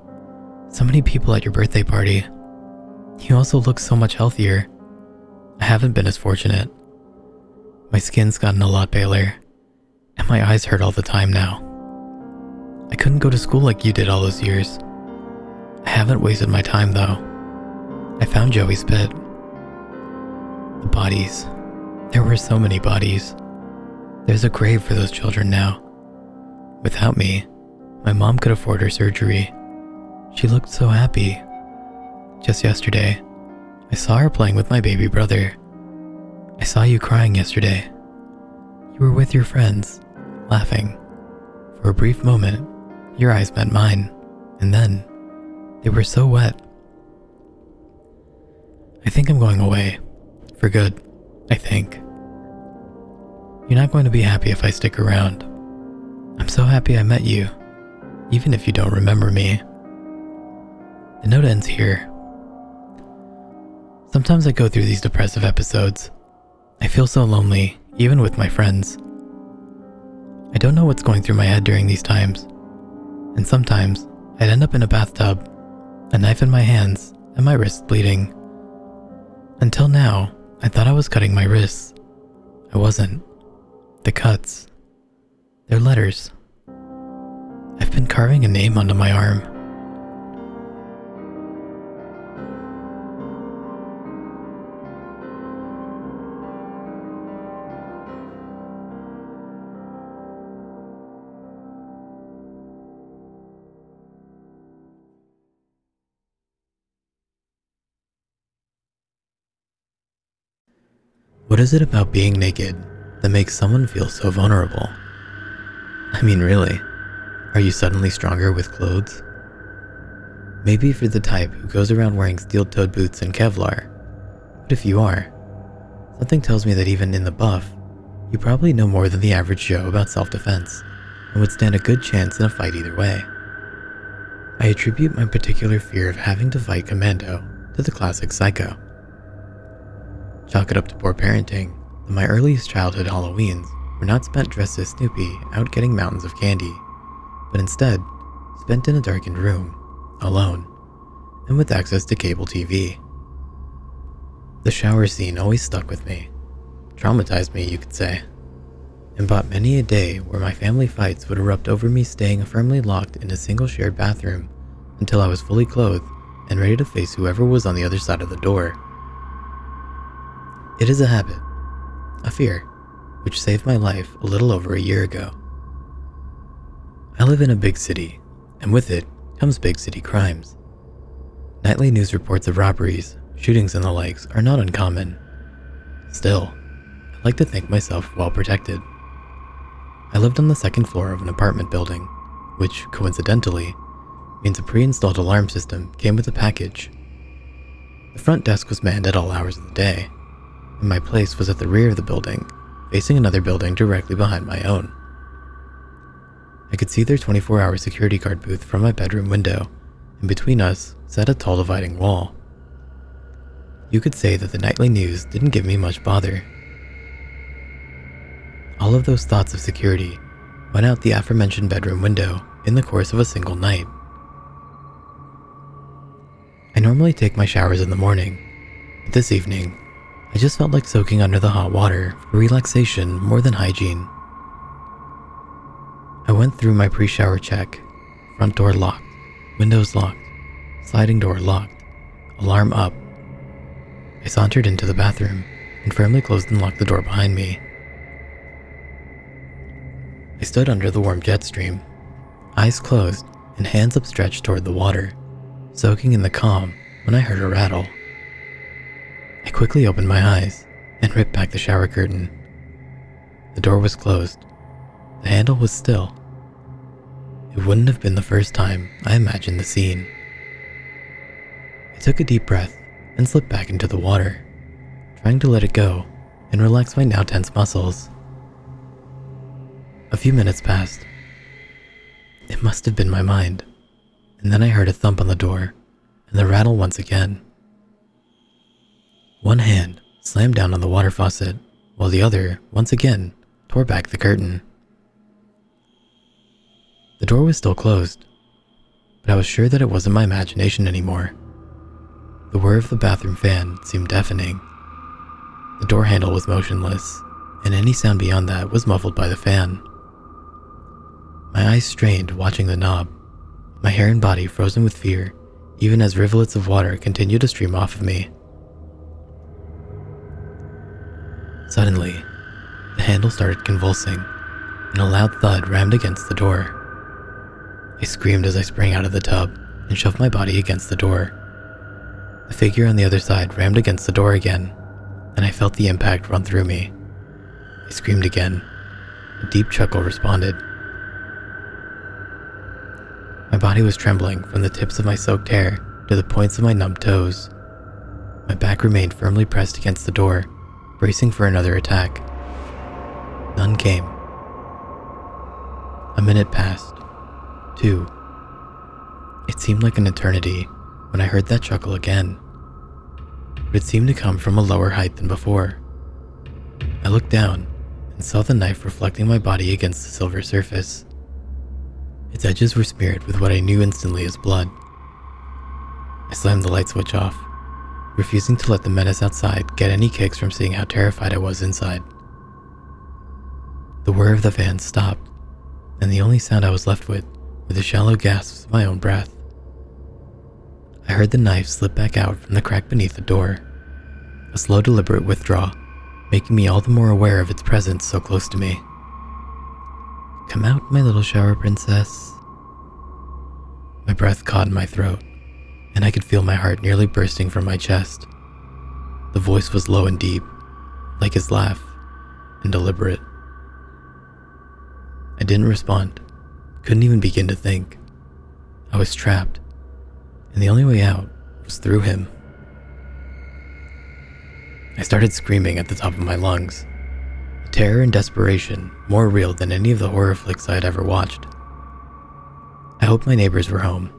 So many people at your birthday party. You also look so much healthier. I haven't been as fortunate. My skin's gotten a lot paler, and my eyes hurt all the time now. I couldn't go to school like you did all those years. I haven't wasted my time though. I found Joey's pit. The bodies. There were so many bodies. There's a grave for those children now. Without me, my mom could afford her surgery. She looked so happy. Just yesterday, I saw her playing with my baby brother. I saw you crying yesterday. You were with your friends, laughing. For a brief moment, your eyes met mine, and then they were so wet. I think I'm going away. For good, I think. You're not going to be happy if I stick around. I'm so happy I met you, even if you don't remember me. The note ends here. Sometimes I go through these depressive episodes. I feel so lonely, even with my friends. I don't know what's going through my head during these times. And sometimes I'd end up in a bathtub, a knife in my hands, and my wrists bleeding. Until now, I thought I was cutting my wrists. I wasn't. The cuts. They're letters. I've been carving a name onto my arm. What is it about being naked that makes someone feel so vulnerable? I mean, really, are you suddenly stronger with clothes? Maybe if you're the type who goes around wearing steel-toed boots and Kevlar, but if you are, something tells me that even in the buff, you probably know more than the average Joe about self-defense and would stand a good chance in a fight either way. I attribute my particular fear of having to fight commando to the classic Psycho. Chalk it up to poor parenting, that my earliest childhood Halloweens were not spent dressed as Snoopy out getting mountains of candy, but instead spent in a darkened room, alone, and with access to cable TV. The shower scene always stuck with me, traumatized me you could say, and brought many a day where my family fights would erupt over me staying firmly locked in a single shared bathroom until I was fully clothed and ready to face whoever was on the other side of the door. It is a habit, a fear, which saved my life a little over a year ago. I live in a big city, and with it comes big city crimes. Nightly news reports of robberies, shootings and the likes are not uncommon. Still, I like to think myself well protected. I lived on the second floor of an apartment building, which, coincidentally, means a pre-installed alarm system came with a package. The front desk was manned at all hours of the day, and my place was at the rear of the building, facing another building directly behind my own. I could see their 24-hour security guard booth from my bedroom window, and between us sat a tall dividing wall. You could say that the nightly news didn't give me much bother. All of those thoughts of security went out the aforementioned bedroom window in the course of a single night. I normally take my showers in the morning, but this evening, I just felt like soaking under the hot water for relaxation more than hygiene. I went through my pre-shower check. Front door locked, windows locked, sliding door locked, alarm up. I sauntered into the bathroom and firmly closed and locked the door behind me. I stood under the warm jet stream, eyes closed and hands upstretched toward the water, soaking in the calm when I heard a rattle. I quickly opened my eyes and ripped back the shower curtain. The door was closed. The handle was still. It wouldn't have been the first time I imagined the scene. I took a deep breath and slipped back into the water, trying to let it go and relax my now tense muscles. A few minutes passed. It must have been my mind, and then I heard a thump on the door and the rattle once again. One hand slammed down on the water faucet, while the other, once again, tore back the curtain. The door was still closed, but I was sure that it wasn't my imagination anymore. The whir of the bathroom fan seemed deafening. The door handle was motionless, and any sound beyond that was muffled by the fan. My eyes strained watching the knob, my hair and body frozen with fear, even as rivulets of water continued to stream off of me. Suddenly, the handle started convulsing, and a loud thud rammed against the door. I screamed as I sprang out of the tub and shoved my body against the door. The figure on the other side rammed against the door again, and I felt the impact run through me. I screamed again. A deep chuckle responded. My body was trembling from the tips of my soaked hair to the points of my numbed toes. My back remained firmly pressed against the door, bracing for another attack. None came. A minute passed. 2. It seemed like an eternity when I heard that chuckle again, but it seemed to come from a lower height than before. I looked down and saw the knife reflecting my body against the silver surface. Its edges were smeared with what I knew instantly as blood. I slammed the light switch off, refusing to let the menace outside get any kicks from seeing how terrified I was inside. The whir of the fan stopped, and the only sound I was left with were the shallow gasps of my own breath. I heard the knife slip back out from the crack beneath the door, a slow, deliberate withdrawal, making me all the more aware of its presence so close to me. "Come out, my little shower princess." My breath caught in my throat, and I could feel my heart nearly bursting from my chest. The voice was low and deep, like his laugh, and deliberate. I didn't respond, couldn't even begin to think. I was trapped, and the only way out was through him. I started screaming at the top of my lungs, terror and desperation more real than any of the horror flicks I had ever watched. I hoped my neighbors were home.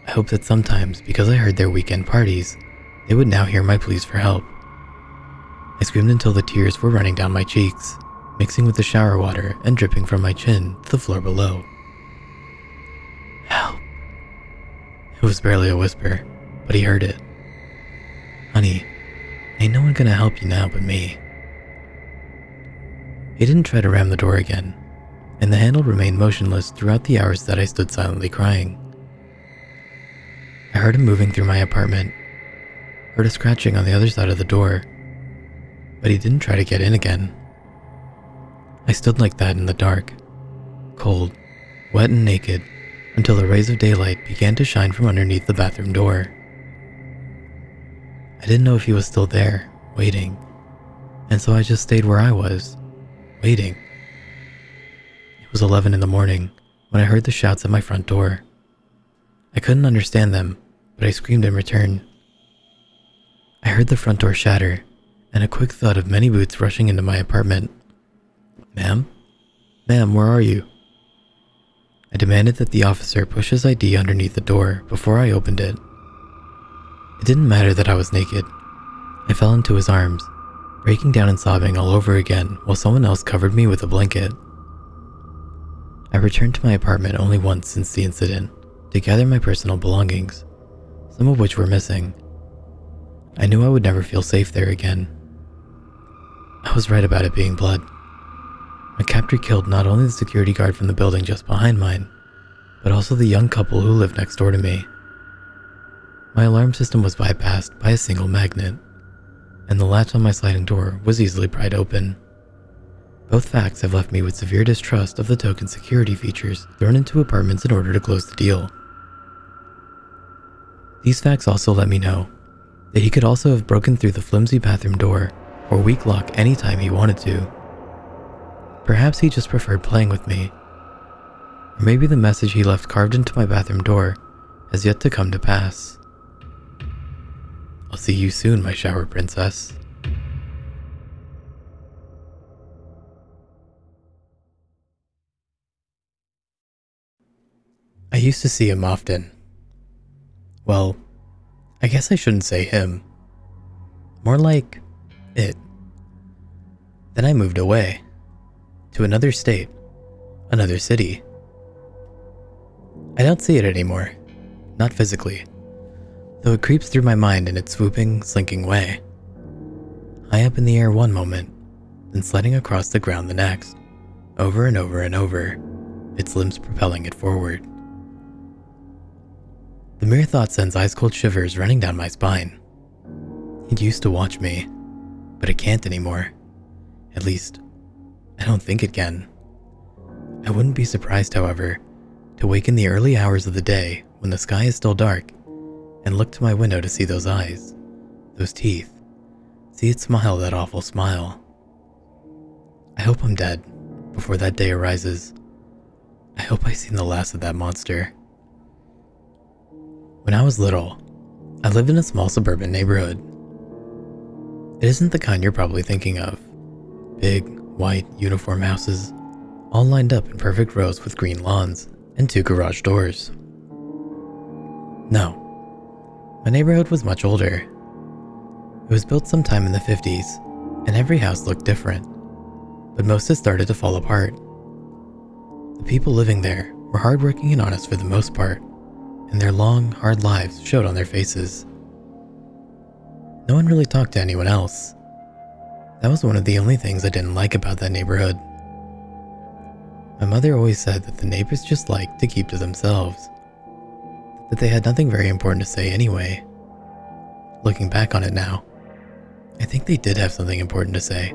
I hoped that sometimes, because I heard their weekend parties, they would now hear my pleas for help. I screamed until the tears were running down my cheeks, mixing with the shower water and dripping from my chin to the floor below. "Help." It was barely a whisper, but he heard it. "Honey, ain't no one gonna help you now but me." He didn't try to ram the door again, and the handle remained motionless throughout the hours that I stood silently crying. I heard him moving through my apartment, heard a scratching on the other side of the door, but he didn't try to get in again. I stood like that in the dark, cold, wet and naked, until the rays of daylight began to shine from underneath the bathroom door. didn't know if he was still there, waiting, and so I just stayed where I was, waiting. It was 11 in the morning when I heard the shouts at my front door. I couldn't understand them, but I screamed in return. I heard the front door shatter, and a quick thud of many boots rushing into my apartment. "Ma'am? Ma'am, where are you?" I demanded that the officer push his ID underneath the door before I opened it. It didn't matter that I was naked. I fell into his arms, breaking down and sobbing all over again while someone else covered me with a blanket. I returned to my apartment only once since the incident to gather my personal belongings, some of which were missing. I knew I would never feel safe there again. I was right about it being blood. My captor killed not only the security guard from the building just behind mine, but also the young couple who lived next door to me. My alarm system was bypassed by a single magnet, and the latch on my sliding door was easily pried open. Both facts have left me with severe distrust of the token security features thrown into apartments in order to close the deal. These facts also let me know that he could also have broken through the flimsy bathroom door or weak lock anytime he wanted to. Perhaps he just preferred playing with me. Or maybe the message he left carved into my bathroom door has yet to come to pass. I'll see you soon, my shower princess. I used to see him often. Well, I guess I shouldn't say him. More like it. Then I moved away. To another state. Another city. I don't see it anymore. Not physically. Though it creeps through my mind in its swooping, slinking way. High up in the air one moment, then sliding across the ground the next. Over and over and over, its limbs propelling it forward. The mere thought sends ice-cold shivers running down my spine. It used to watch me, but it can't anymore. At least, I don't think it can. I wouldn't be surprised, however, to wake in the early hours of the day when the sky is still dark and look to my window to see those eyes, those teeth, see it smile that awful smile. I hope I'm dead before that day arises. I hope I've seen the last of that monster. When I was little, I lived in a small suburban neighborhood. It isn't the kind you're probably thinking of. Big, white, uniform houses, all lined up in perfect rows with green lawns and 2 garage doors. No, my neighborhood was much older. It was built sometime in the 50s, and every house looked different, but most had started to fall apart. The people living there were hardworking and honest for the most part, and their long, hard lives showed on their faces. No one really talked to anyone else. That was one of the only things I didn't like about that neighborhood. My mother always said that the neighbors just liked to keep to themselves, that they had nothing very important to say anyway. Looking back on it now, I think they did have something important to say.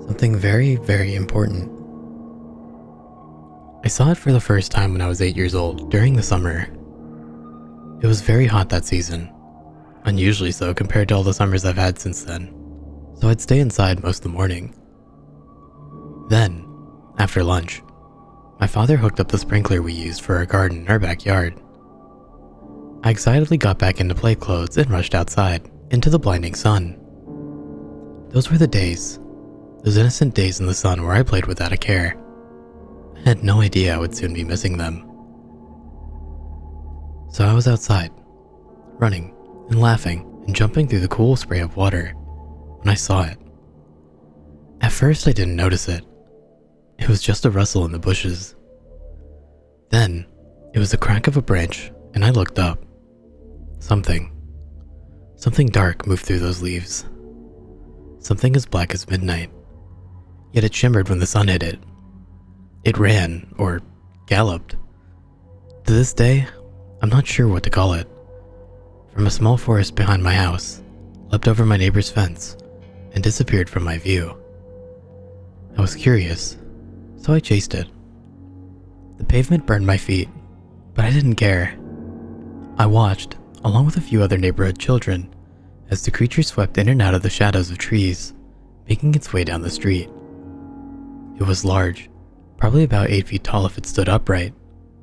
Something very, very important. I saw it for the first time when I was 8 years old, during the summer. It was very hot that season, unusually so compared to all the summers I've had since then, so I'd stay inside most of the morning. Then, after lunch, my father hooked up the sprinkler we used for our garden in our backyard. I excitedly got back into play clothes and rushed outside, into the blinding sun. Those were the days, those innocent days in the sun where I played without a care. I had no idea I would soon be missing them. So I was outside, running and laughing and jumping through the cool spray of water when I saw it. At first I didn't notice it. It was just a rustle in the bushes. Then it was the crack of a branch and I looked up. Something dark moved through those leaves. Something as black as midnight, yet it shimmered when the sun hit it. It ran, or galloped. To this day, I'm not sure what to call it. From a small forest behind my house, leapt over my neighbor's fence, and disappeared from my view. I was curious, so I chased it. The pavement burned my feet, but I didn't care. I watched, along with a few other neighborhood children, as the creature swept in and out of the shadows of trees, making its way down the street. It was large, probably about 8 feet tall if it stood upright,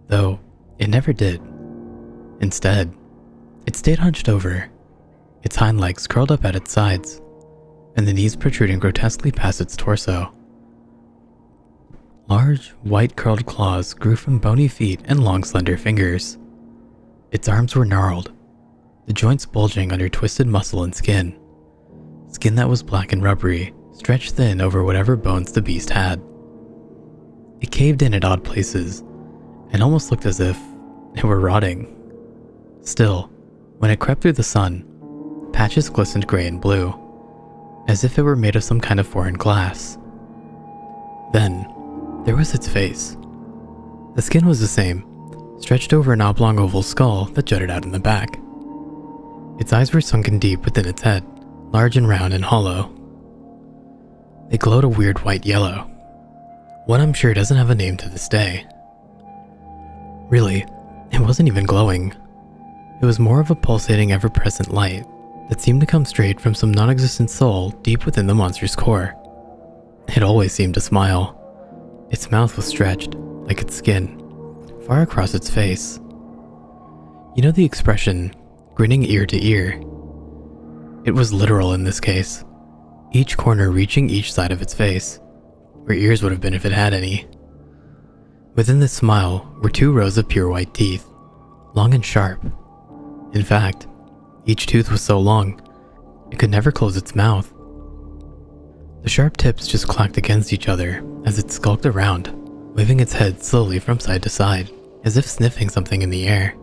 though it never did. Instead, it stayed hunched over, its hind legs curled up at its sides, and the knees protruding grotesquely past its torso. Large, white curled claws grew from bony feet and long slender fingers. Its arms were gnarled, the joints bulging under twisted muscle and skin. Skin that was black and rubbery, stretched thin over whatever bones the beast had. It caved in at odd places, and almost looked as if it were rotting. Still, when it crept through the sun, patches glistened gray and blue, as if it were made of some kind of foreign glass. Then, there was its face. The skin was the same, stretched over an oblong oval skull that jutted out in the back. Its eyes were sunken deep within its head, large and round and hollow. They glowed a weird white yellow, one I'm sure doesn't have a name to this day. Really, it wasn't even glowing. It was more of a pulsating, ever-present light that seemed to come straight from some non-existent soul deep within the monster's core. It always seemed to smile. Its mouth was stretched, like its skin, far across its face. You know the expression, grinning ear to ear? It was literal in this case, each corner reaching each side of its face, where ears would have been if it had any. Within this smile were 2 rows of pure white teeth, long and sharp. In fact, each tooth was so long, it could never close its mouth. The sharp tips just clacked against each other as it skulked around, waving its head slowly from side to side, as if sniffing something in the air.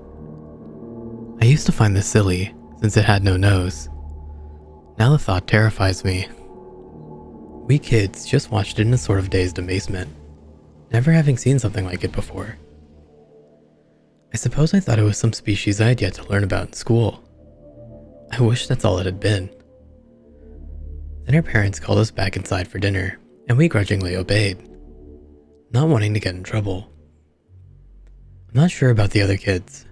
I used to find this silly, since it had no nose. Now the thought terrifies me. We kids just watched it in a sort of dazed amazement, never having seen something like it before. I suppose I thought it was some species I had yet to learn about in school. I wish that's all it had been. Then our parents called us back inside for dinner, and we grudgingly obeyed, not wanting to get in trouble. I'm not sure about the other kids,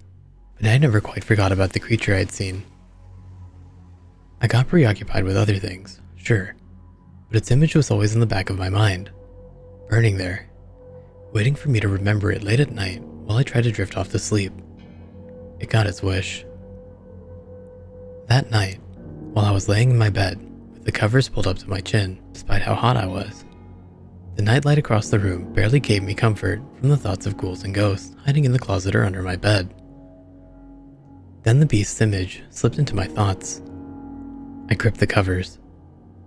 but I never quite forgot about the creature I had seen. I got preoccupied with other things, sure, but its image was always in the back of my mind, burning there, waiting for me to remember it late at night while I tried to drift off to sleep. It got its wish. That night, while I was laying in my bed, with the covers pulled up to my chin, despite how hot I was, the nightlight across the room barely gave me comfort from the thoughts of ghouls and ghosts hiding in the closet or under my bed. Then the beast's image slipped into my thoughts. I gripped the covers.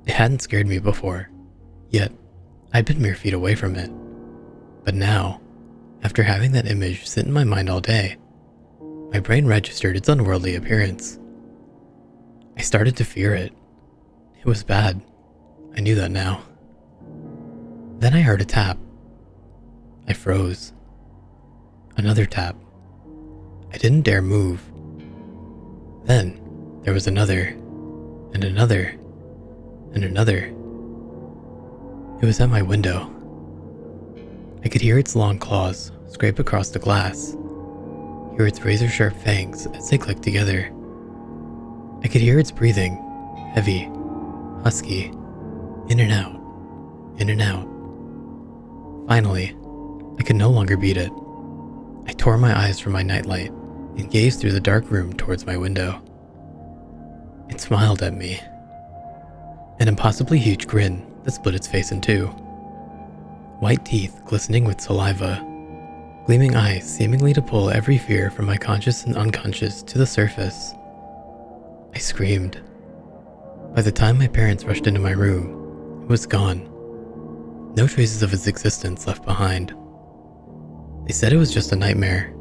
It hadn't scared me before, yet I'd been mere feet away from it. But now, after having that image sit in my mind all day, my brain registered its unworldly appearance. I started to fear it. It was bad. I knew that now. Then I heard a tap. I froze. Another tap. I didn't dare move. Then there was another, and another, and another. It was at my window. I could hear its long claws scrape across the glass, hear its razor-sharp fangs as they clicked together. I could hear its breathing, heavy, husky, in and out, in and out. Finally, I could no longer beat it. I tore my eyes from my nightlight and gazed through the dark room towards my window. It smiled at me, an impossibly huge grin that split its face in two. White teeth glistening with saliva, gleaming eyes seemingly to pull every fear from my conscious and unconscious to the surface. I screamed. By the time my parents rushed into my room, it was gone. No traces of its existence left behind. They said it was just a nightmare.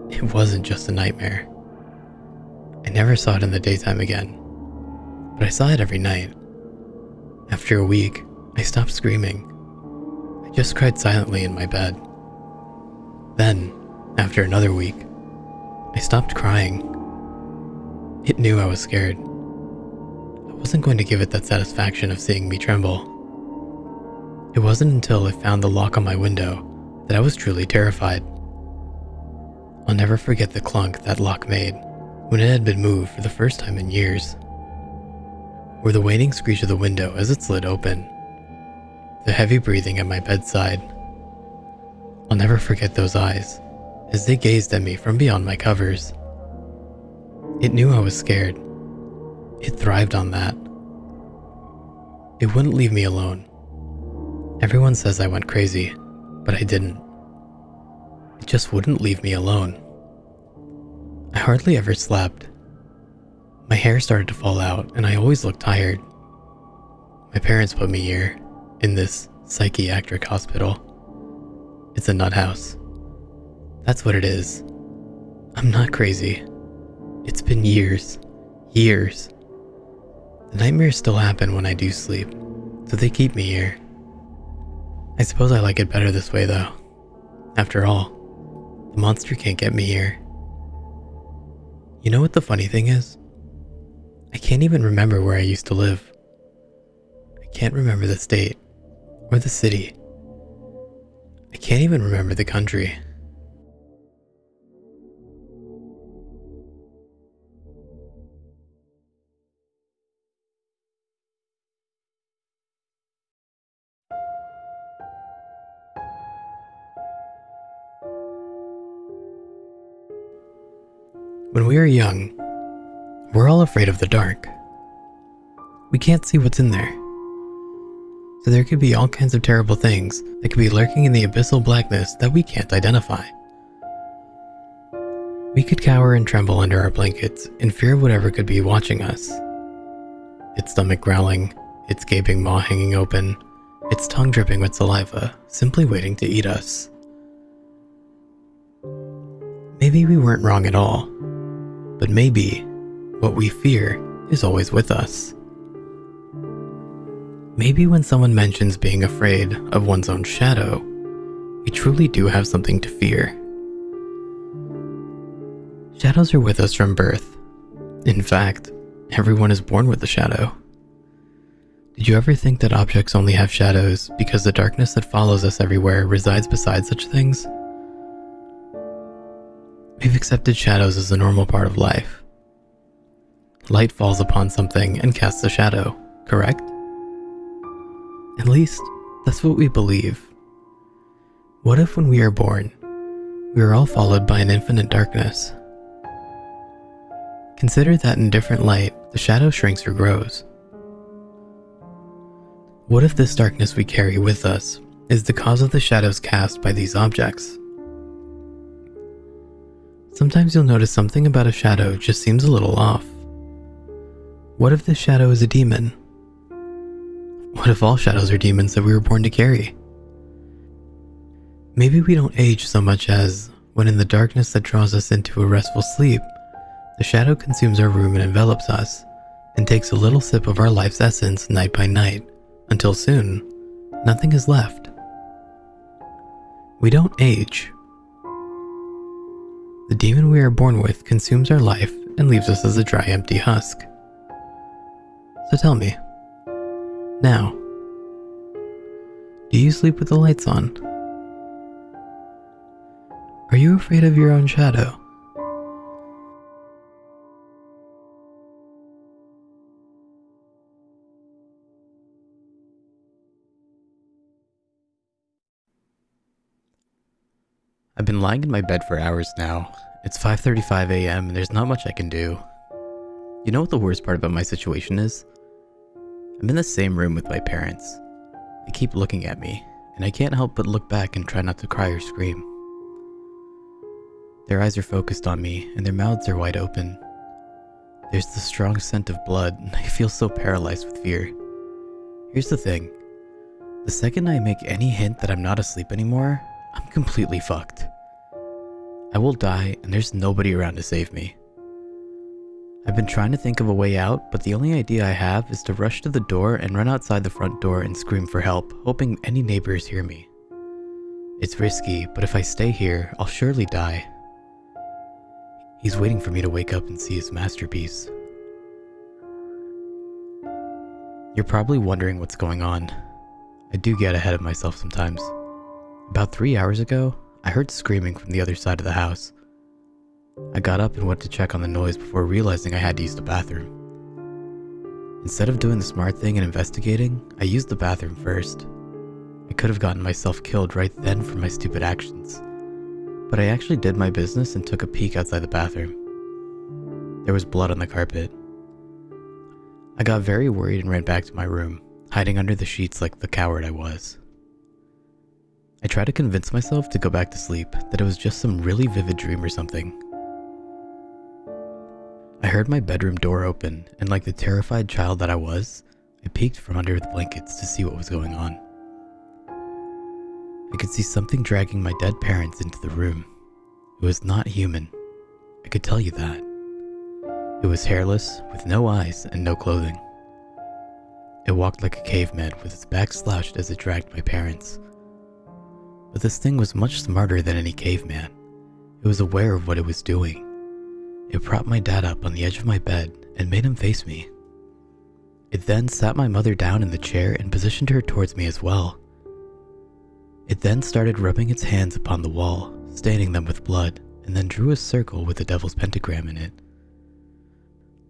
It wasn't just a nightmare. I never saw it in the daytime again, but I saw it every night. After a week, I stopped screaming. I just cried silently in my bed. Then, after another week, I stopped crying. It knew I was scared. I wasn't going to give it that satisfaction of seeing me tremble. It wasn't until it found the lock on my window that I was truly terrified. I'll never forget the clunk that lock made when it had been moved for the first time in years, or the waining screech of the window as it slid open, the heavy breathing at my bedside. I'll never forget those eyes as they gazed at me from beyond my covers. It knew I was scared. It thrived on that. It wouldn't leave me alone. Everyone says I went crazy, but I didn't. It just wouldn't leave me alone. I hardly ever slept. My hair started to fall out and I always looked tired. My parents put me here, in this psychiatric hospital. It's a nut house. That's what it is. I'm not crazy. It's been years. Years. The nightmares still happen when I do sleep, so they keep me here. I suppose I like it better this way though. After all, the monster can't get me here. You know what the funny thing is? I can't even remember where I used to live. I can't remember the state, or the city. I can't even remember the country. When we are young, we're all afraid of the dark. We can't see what's in there. So there could be all kinds of terrible things that could be lurking in the abyssal blackness that we can't identify. We could cower and tremble under our blankets in fear of whatever could be watching us. Its stomach growling, its gaping maw hanging open, its tongue dripping with saliva, simply waiting to eat us. Maybe we weren't wrong at all, but maybe what we fear is always with us. Maybe when someone mentions being afraid of one's own shadow, we truly do have something to fear. Shadows are with us from birth. In fact, everyone is born with a shadow. Did you ever think that objects only have shadows because the darkness that follows us everywhere resides beside such things? We've accepted shadows as a normal part of life. Light falls upon something and casts a shadow, correct? At least, that's what we believe. What if when we are born, we are all followed by an infinite darkness? Consider that in different light, the shadow shrinks or grows. What if this darkness we carry with us is the cause of the shadows cast by these objects? Sometimes you'll notice something about a shadow just seems a little off. What if this shadow is a demon? What if all shadows are demons that we were born to carry? Maybe we don't age so much as when in the darkness that draws us into a restful sleep, the shadow consumes our room and envelops us, and takes a little sip of our life's essence night by night, until soon, nothing is left. We don't age. The demon we are born with consumes our life and leaves us as a dry, empty husk. So tell me, now, do you sleep with the lights on? Are you afraid of your own shadow? I've been lying in my bed for hours now. It's 5:35 a.m. and there's not much I can do. You know what the worst part about my situation is? I'm in the same room with my parents. They keep looking at me, and I can't help but look back and try not to cry or scream. Their eyes are focused on me, and their mouths are wide open. There's the strong scent of blood, and I feel so paralyzed with fear. Here's the thing. The second I make any hint that I'm not asleep anymore, I'm completely fucked. I will die, and there's nobody around to save me. I've been trying to think of a way out, but the only idea I have is to rush to the door and run outside the front door and scream for help, hoping any neighbors hear me. It's risky, but if I stay here, I'll surely die. He's waiting for me to wake up and see his masterpiece. You're probably wondering what's going on. I do get ahead of myself sometimes. About 3 hours ago, I heard screaming from the other side of the house. I got up and went to check on the noise before realizing I had to use the bathroom. Instead of doing the smart thing and investigating, I used the bathroom first. I could have gotten myself killed right then for my stupid actions, but I actually did my business and took a peek outside the bathroom. There was blood on the carpet. I got very worried and ran back to my room, hiding under the sheets like the coward I was. I tried to convince myself to go back to sleep, that it was just some really vivid dream or something. I heard my bedroom door open, and like the terrified child that I was, I peeked from under the blankets to see what was going on. I could see something dragging my dead parents into the room. It was not human. I could tell you that. It was hairless, with no eyes and no clothing. It walked like a caveman with its back slouched as it dragged my parents. But this thing was much smarter than any caveman. It was aware of what it was doing. It propped my dad up on the edge of my bed and made him face me. It then sat my mother down in the chair and positioned her towards me as well. It then started rubbing its hands upon the wall, staining them with blood, and then drew a circle with the devil's pentagram in it.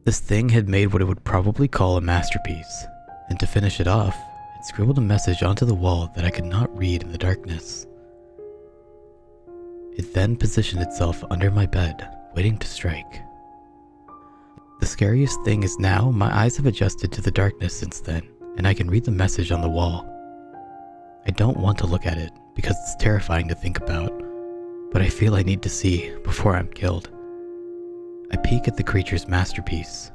This thing had made what it would probably call a masterpiece, and to finish it off, it scribbled a message onto the wall that I could not read in the darkness. It then positioned itself under my bed, waiting to strike. The scariest thing is now my eyes have adjusted to the darkness since then, and I can read the message on the wall. I don't want to look at it because it's terrifying to think about, but I feel I need to see before I'm killed. I peek at the creature's masterpiece.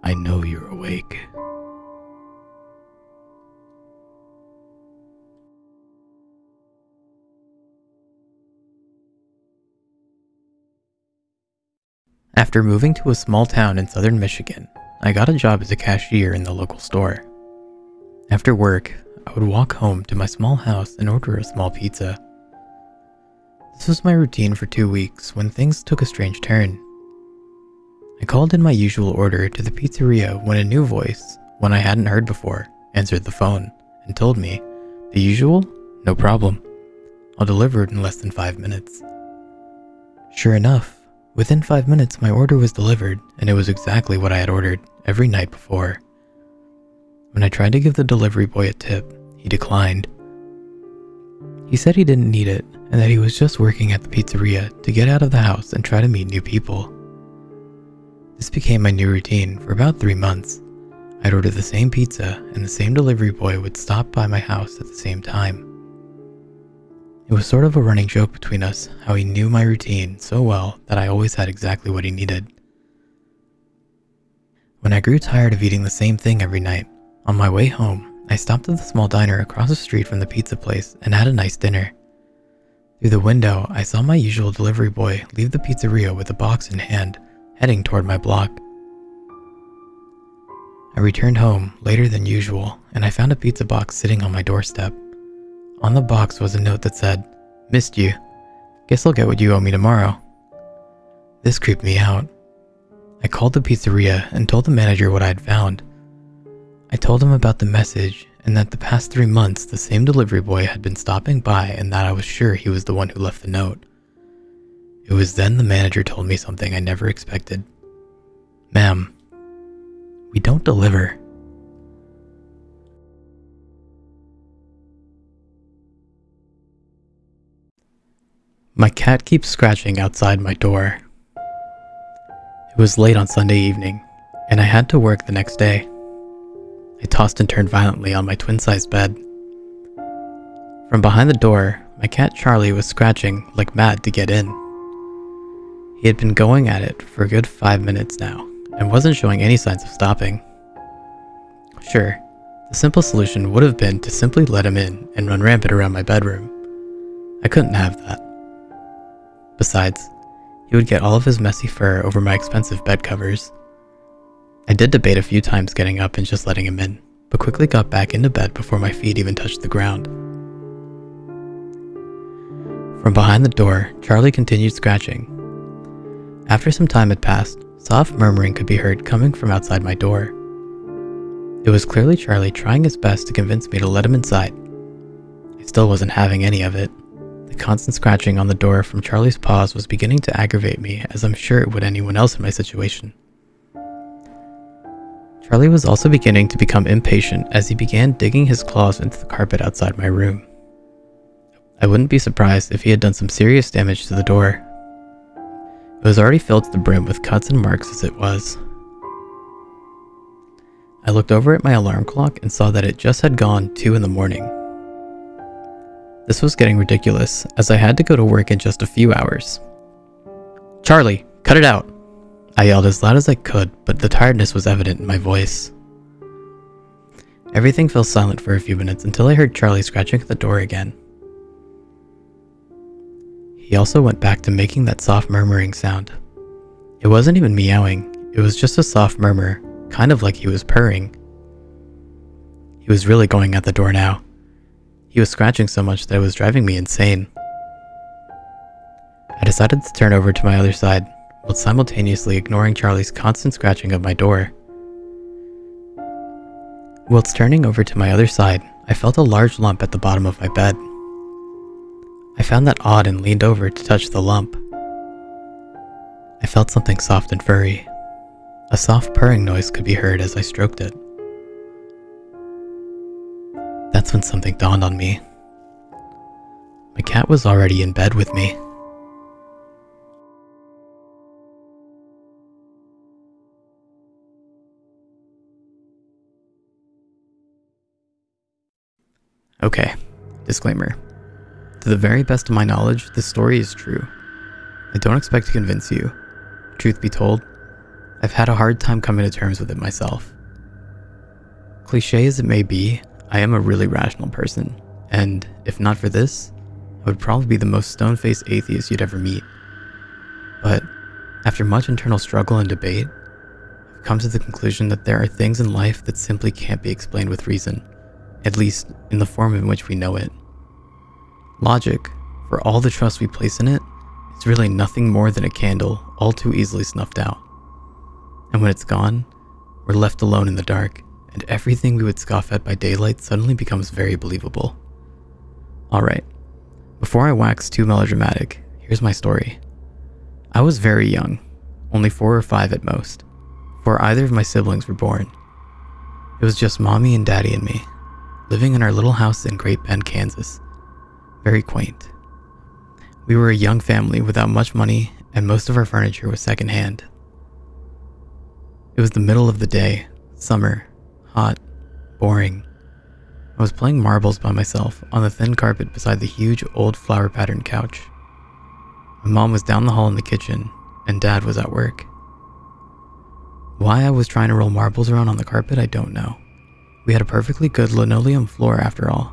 I know you're awake. After moving to a small town in southern Michigan, I got a job as a cashier in the local store. After work, I would walk home to my small house and order a small pizza. This was my routine for 2 weeks when things took a strange turn. I called in my usual order to the pizzeria when a new voice, one I hadn't heard before, answered the phone and told me, "The usual? No problem. I'll deliver it in less than 5 minutes." Sure enough, within 5 minutes my order was delivered, and it was exactly what I had ordered every night before. When I tried to give the delivery boy a tip, he declined. He said he didn't need it, and that he was just working at the pizzeria to get out of the house and try to meet new people. This became my new routine for about 3 months. I'd order the same pizza, and the same delivery boy would stop by my house at the same time. It was sort of a running joke between us, how he knew my routine so well that I always had exactly what he needed. When I grew tired of eating the same thing every night, on my way home, I stopped at the small diner across the street from the pizza place and had a nice dinner. Through the window, I saw my usual delivery boy leave the pizzeria with a box in hand, heading toward my block. I returned home later than usual, and I found a pizza box sitting on my doorstep. On the box was a note that said, "Missed you. Guess I'll get what you owe me tomorrow." This creeped me out. I called the pizzeria and told the manager what I had found. I told him about the message and that the past 3 months the same delivery boy had been stopping by and that I was sure he was the one who left the note. It was then the manager told me something I never expected. "Ma'am, we don't deliver." My cat keeps scratching outside my door. It was late on Sunday evening, and I had to work the next day. I tossed and turned violently on my twin-sized bed. From behind the door, my cat Charlie was scratching like mad to get in. He had been going at it for a good 5 minutes now, and wasn't showing any signs of stopping. Sure, the simple solution would have been to simply let him in and run rampant around my bedroom. I couldn't have that. Besides, he would get all of his messy fur over my expensive bed covers. I did debate a few times getting up and just letting him in, but quickly got back into bed before my feet even touched the ground. From behind the door, Charlie continued scratching. After some time had passed, soft murmuring could be heard coming from outside my door. It was clearly Charlie trying his best to convince me to let him inside. I still wasn't having any of it. The constant scratching on the door from Charlie's paws was beginning to aggravate me, as I'm sure it would anyone else in my situation. Charlie was also beginning to become impatient as he began digging his claws into the carpet outside my room. I wouldn't be surprised if he had done some serious damage to the door. It was already filled to the brim with cuts and marks as it was. I looked over at my alarm clock and saw that it just had gone 2 in the morning. This was getting ridiculous, as I had to go to work in just a few hours. "Charlie, cut it out!" I yelled as loud as I could, but the tiredness was evident in my voice. Everything fell silent for a few minutes until I heard Charlie scratching at the door again. He also went back to making that soft murmuring sound. It wasn't even meowing, it was just a soft murmur, kind of like he was purring. He was really going at the door now. He was scratching so much that it was driving me insane. I decided to turn over to my other side, while simultaneously ignoring Charlie's constant scratching of my door. Whilst turning over to my other side, I felt a large lump at the bottom of my bed. I found that odd and leaned over to touch the lump. I felt something soft and furry. A soft purring noise could be heard as I stroked it. That's when something dawned on me. My cat was already in bed with me. Okay, disclaimer. To the very best of my knowledge, this story is true. I don't expect to convince you. Truth be told, I've had a hard time coming to terms with it myself. Cliché as it may be, I am a really rational person, and if not for this, I would probably be the most stone-faced atheist you'd ever meet. But after much internal struggle and debate, I've come to the conclusion that there are things in life that simply can't be explained with reason, at least in the form in which we know it. Logic, for all the trust we place in it, is really nothing more than a candle all too easily snuffed out. And when it's gone, we're left alone in the dark, and everything we would scoff at by daylight suddenly becomes very believable. Alright, before I wax too melodramatic, here's my story. I was very young, only 4 or 5 at most, before either of my siblings were born. It was just mommy and daddy and me, living in our little house in Great Bend, Kansas. Very quaint. We were a young family without much money, and most of our furniture was secondhand. It was the middle of the day, summer, hot, boring. I was playing marbles by myself on the thin carpet beside the huge old flower-patterned couch. My mom was down the hall in the kitchen, and dad was at work. Why I was trying to roll marbles around on the carpet, I don't know. We had a perfectly good linoleum floor after all.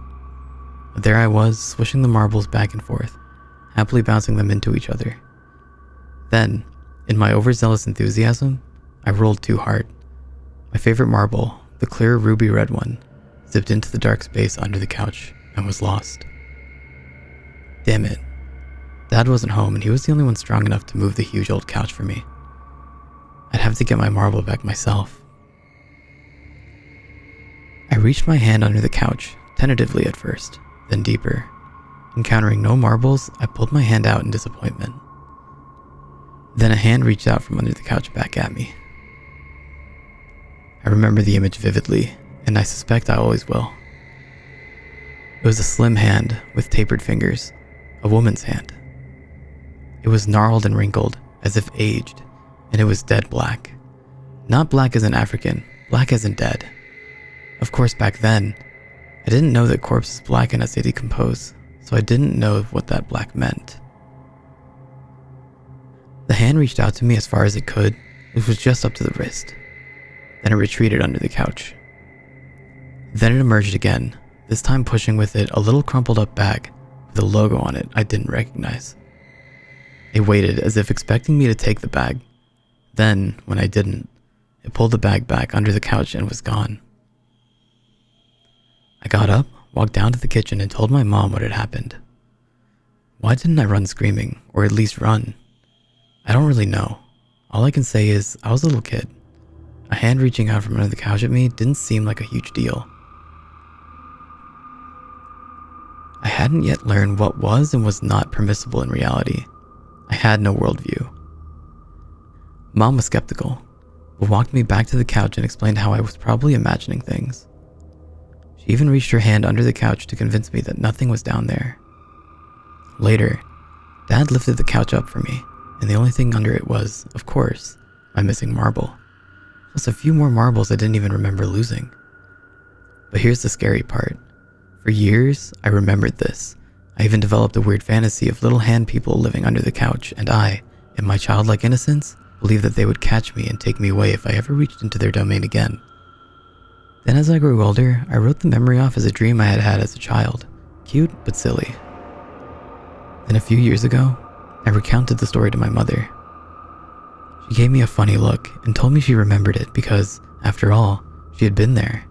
But there I was, swishing the marbles back and forth, happily bouncing them into each other. Then, in my overzealous enthusiasm, I rolled too hard. My favorite marble, the clear ruby red one, zipped into the dark space under the couch and was lost. Damn it. Dad wasn't home and he was the only one strong enough to move the huge old couch for me. I'd have to get my marble back myself. I reached my hand under the couch, tentatively at first, then deeper. Encountering no marbles, I pulled my hand out in disappointment. Then a hand reached out from under the couch back at me. I remember the image vividly, and I suspect I always will. It was a slim hand with tapered fingers, a woman's hand. It was gnarled and wrinkled, as if aged, and it was dead black. Not black as in African, black as in dead. Of course, back then, I didn't know that corpses blacken as they decompose, so I didn't know what that black meant. The hand reached out to me as far as it could. It was just up to the wrist. Then it retreated under the couch. Then it emerged again, this time pushing with it a little crumpled up bag with a logo on it I didn't recognize. It waited as if expecting me to take the bag. Then, when I didn't, it pulled the bag back under the couch and was gone. I got up, walked down to the kitchen and told my mom what had happened. Why didn't I run screaming, or at least run? I don't really know. All I can say is, I was a little kid. A hand reaching out from under the couch at me didn't seem like a huge deal. I hadn't yet learned what was and was not permissible in reality. I had no worldview. Mom was skeptical, but walked me back to the couch and explained how I was probably imagining things. She even reached her hand under the couch to convince me that nothing was down there. Later, Dad lifted the couch up for me, and the only thing under it was, of course, my missing marble, plus a few more marbles I didn't even remember losing. But here's the scary part. For years, I remembered this. I even developed a weird fantasy of little hand people living under the couch, and I, in my childlike innocence, believed that they would catch me and take me away if I ever reached into their domain again. Then as I grew older, I wrote the memory off as a dream I had had as a child. Cute, but silly. Then a few years ago, I recounted the story to my mother. She gave me a funny look and told me she remembered it because, after all, she had been there.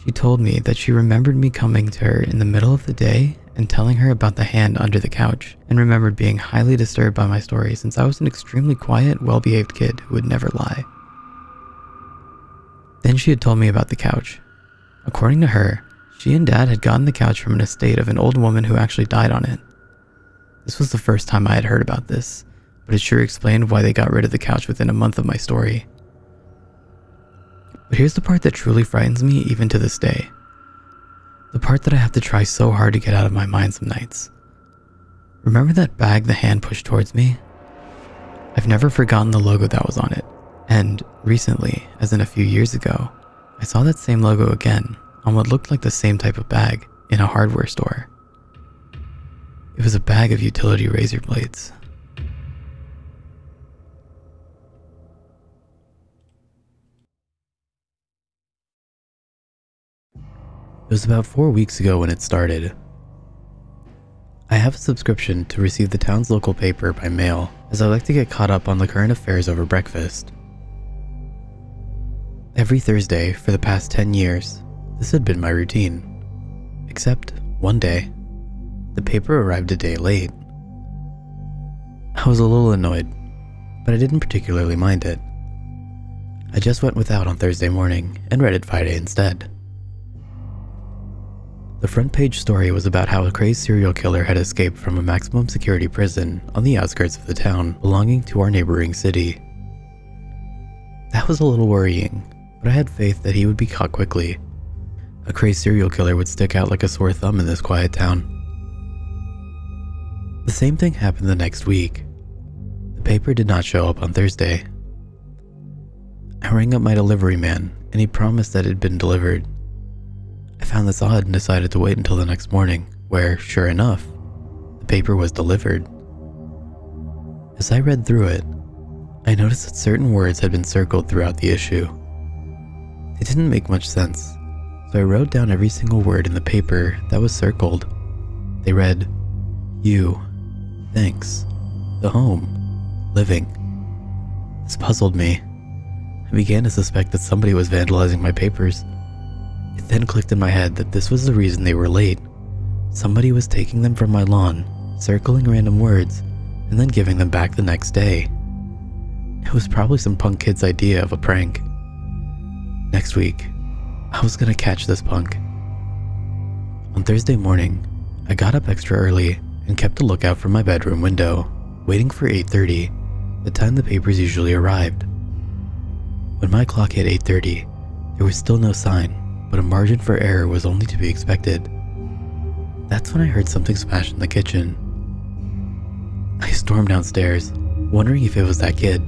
She told me that she remembered me coming to her in the middle of the day and telling her about the hand under the couch, and remembered being highly disturbed by my story since I was an extremely quiet, well-behaved kid who would never lie. Then she had told me about the couch. According to her, she and Dad had gotten the couch from an estate of an old woman who actually died on it. This was the first time I had heard about this, but it sure explained why they got rid of the couch within a month of my story. But here's the part that truly frightens me even to this day. The part that I have to try so hard to get out of my mind some nights. Remember that bag the hand pushed towards me? I've never forgotten the logo that was on it, and recently, as in a few years ago, I saw that same logo again on what looked like the same type of bag in a hardware store. It was a bag of utility razor blades. It was about 4 weeks ago when it started. I have a subscription to receive the town's local paper by mail, as I like to get caught up on the current affairs over breakfast. Every Thursday for the past 10 years, this had been my routine. Except one day, the paper arrived a day late. I was a little annoyed, but I didn't particularly mind it. I just went without on Thursday morning and read it Friday instead. The front page story was about how a crazed serial killer had escaped from a maximum security prison on the outskirts of the town belonging to our neighboring city. That was a little worrying, but I had faith that he would be caught quickly. A crazed serial killer would stick out like a sore thumb in this quiet town. The same thing happened the next week. The paper did not show up on Thursday. I rang up my delivery man, and he promised that it had been delivered. I found this odd and decided to wait until the next morning, where, sure enough, the paper was delivered. As I read through it, I noticed that certain words had been circled throughout the issue. They didn't make much sense, so I wrote down every single word in the paper that was circled. They read, "You, thanks, the home, living." This puzzled me. I began to suspect that somebody was vandalizing my papers. It then clicked in my head that this was the reason they were late. Somebody was taking them from my lawn, circling random words, and then giving them back the next day. It was probably some punk kid's idea of a prank. Next week, I was gonna catch this punk. On Thursday morning, I got up extra early and kept a lookout from my bedroom window, waiting for 8:30, the time the papers usually arrived. When my clock hit 8:30, there was still no sign, but a margin for error was only to be expected. That's when I heard something smash in the kitchen. I stormed downstairs, wondering if it was that kid.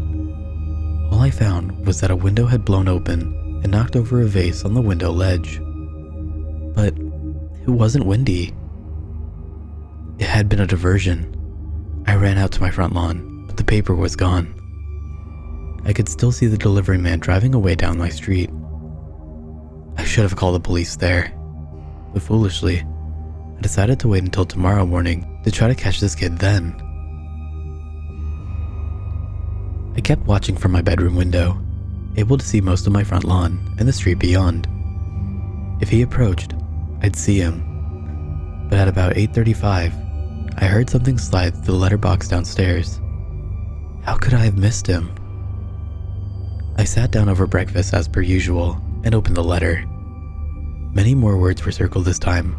All I found was that a window had blown open and knocked over a vase on the window ledge. But it wasn't windy. It had been a diversion. I ran out to my front lawn, but the paper was gone. I could still see the delivery man driving away down my street. I should have called the police there, but foolishly, I decided to wait until tomorrow morning to try to catch this kid then. I kept watching from my bedroom window, able to see most of my front lawn and the street beyond. If he approached, I'd see him. But at about 8:35, I heard something slide through the letterbox downstairs. How could I have missed him? I sat down over breakfast as per usual and opened the letter. Many more words were circled this time.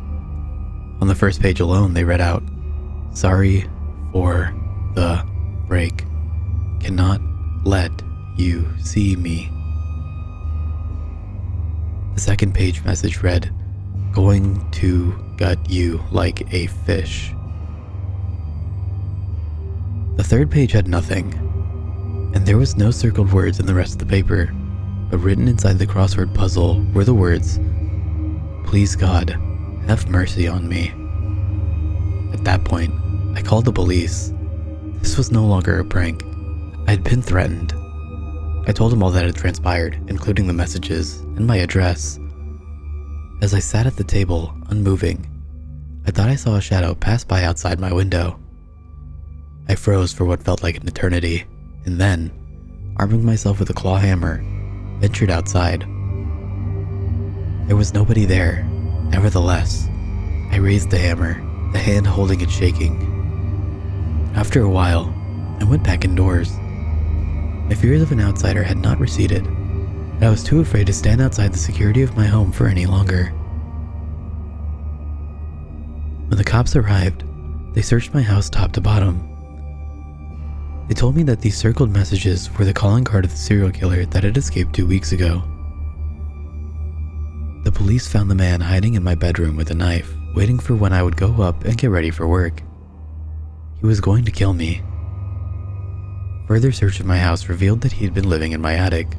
On the first page alone, they read out, "Sorry for the break. Cannot let you see me." The second page message read, "Going to gut you like a fish." The third page had nothing, and there was no circled words in the rest of the paper, but written inside the crossword puzzle were the words, "Please God, have mercy on me." At that point, I called the police. This was no longer a prank. I had been threatened. I told them all that had transpired, including the messages and my address. As I sat at the table, unmoving, I thought I saw a shadow pass by outside my window. I froze for what felt like an eternity, and then, arming myself with a claw hammer, ventured outside. There was nobody there. Nevertheless, I raised the hammer, the hand holding it shaking. After a while, I went back indoors. My fears of an outsider had not receded, and I was too afraid to stand outside the security of my home for any longer. When the cops arrived, they searched my house top to bottom. They told me that these circled messages were the calling card of the serial killer that had escaped 2 weeks ago. The police found the man hiding in my bedroom with a knife, waiting for when I would go up and get ready for work. He was going to kill me. Further search of my house revealed that he had been living in my attic,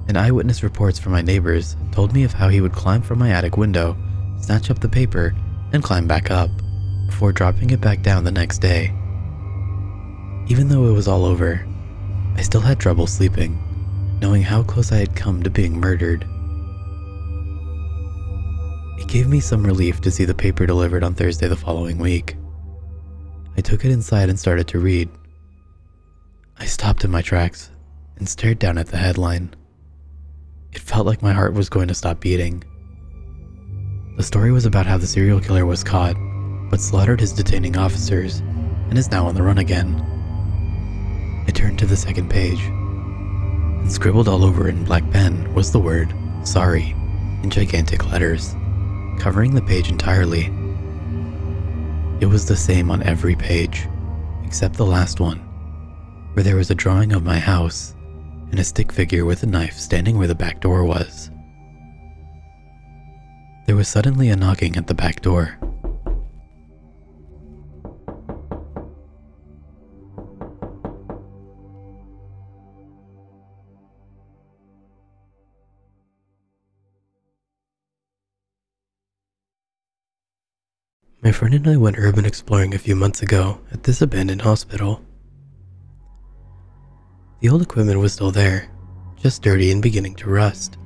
and eyewitness reports from my neighbors told me of how he would climb from my attic window, snatch up the paper, and climb back up, before dropping it back down the next day. Even though it was all over, I still had trouble sleeping, knowing how close I had come to being murdered. It gave me some relief to see the paper delivered on Thursday the following week. I took it inside and started to read. I stopped in my tracks and stared down at the headline. It felt like my heart was going to stop beating. The story was about how the serial killer was caught, but slaughtered his detaining officers and is now on the run again. I turned to the second page, and scribbled all over it in black pen was the word "sorry" in gigantic letters, covering the page entirely. It was the same on every page, except the last one, where there was a drawing of my house and a stick figure with a knife standing where the back door was. There was suddenly a knocking at the back door. My friend and I went urban exploring a few months ago at this abandoned hospital. The old equipment was still there, just dirty and beginning to rust.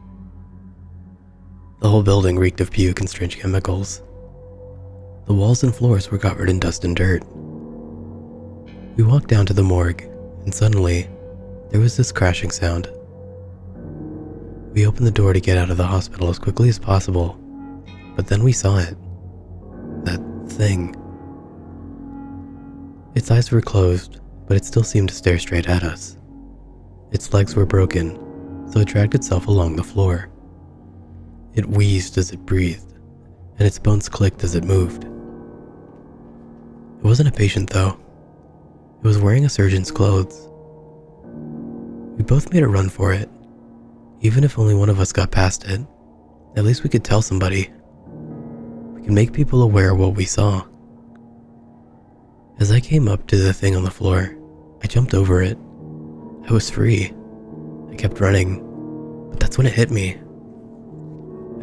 The whole building reeked of puke and strange chemicals. The walls and floors were covered in dust and dirt. We walked down to the morgue, and suddenly, there was this crashing sound. We opened the door to get out of the hospital as quickly as possible, but then we saw it. That thing. Its eyes were closed, but it still seemed to stare straight at us. Its legs were broken, so it dragged itself along the floor. It wheezed as it breathed, and its bones clicked as it moved. It wasn't a patient, though. It was wearing a surgeon's clothes. We both made a run for it. Even if only one of us got past it, at least we could tell somebody. We could make people aware of what we saw. As I came up to the thing on the floor, I jumped over it. I was free. I kept running, but that's when it hit me.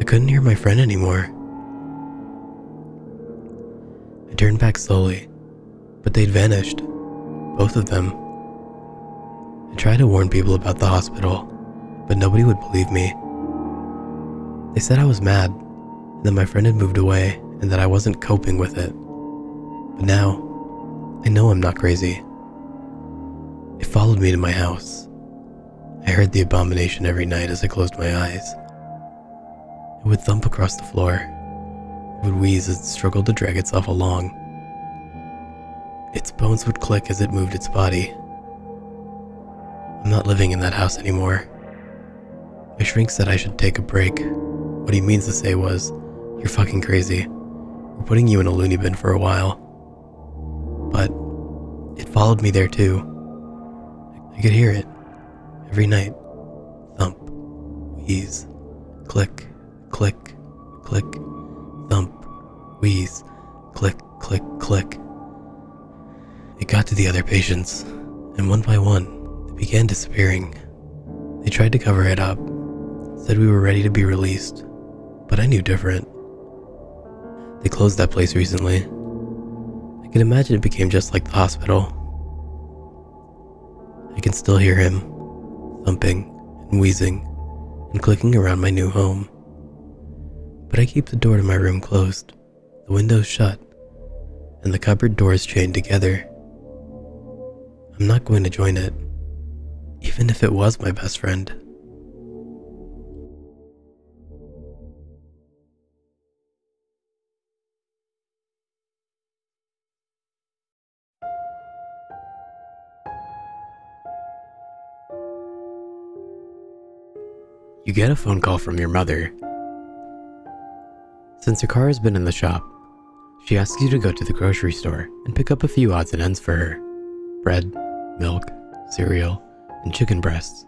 I couldn't hear my friend anymore. I turned back slowly, but they'd vanished. Both of them. I tried to warn people about the hospital, but nobody would believe me. They said I was mad, and that my friend had moved away, and that I wasn't coping with it. But now, I know I'm not crazy. It followed me to my house. I heard the abomination every night as I closed my eyes. It would thump across the floor. It would wheeze as it struggled to drag itself along. Its bones would click as it moved its body. I'm not living in that house anymore. My shrink said I should take a break. What he means to say was, "You're fucking crazy. or putting you in a loony bin for a while. But it followed me there too. I could hear it every night. Thump, wheeze, click, click, click, thump, wheeze, click, click, click. It got to the other patients, and one by one, they began disappearing. They tried to cover it up, said we were ready to be released, but I knew different. They closed that place recently. I can imagine it became just like the hospital. I can still hear him, thumping and wheezing and clicking around my new home. But I keep the door to my room closed, the windows shut, and the cupboard doors chained together. I'm not going to join it, even if it was my best friend. You get a phone call from your mother. Since her car has been in the shop, she asks you to go to the grocery store and pick up a few odds and ends for her. Bread, milk, cereal, and chicken breasts.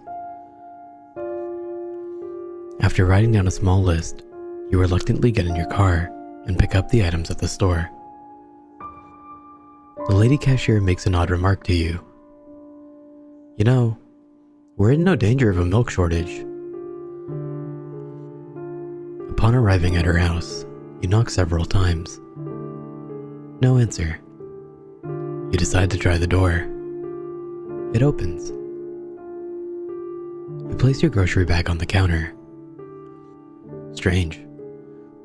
After writing down a small list, you reluctantly get in your car and pick up the items at the store. The lady cashier makes an odd remark to you. You know, we're in no danger of a milk shortage. Upon arriving at her house, you knock several times. No answer. You decide to try the door. It opens. You place your grocery bag on the counter. Strange.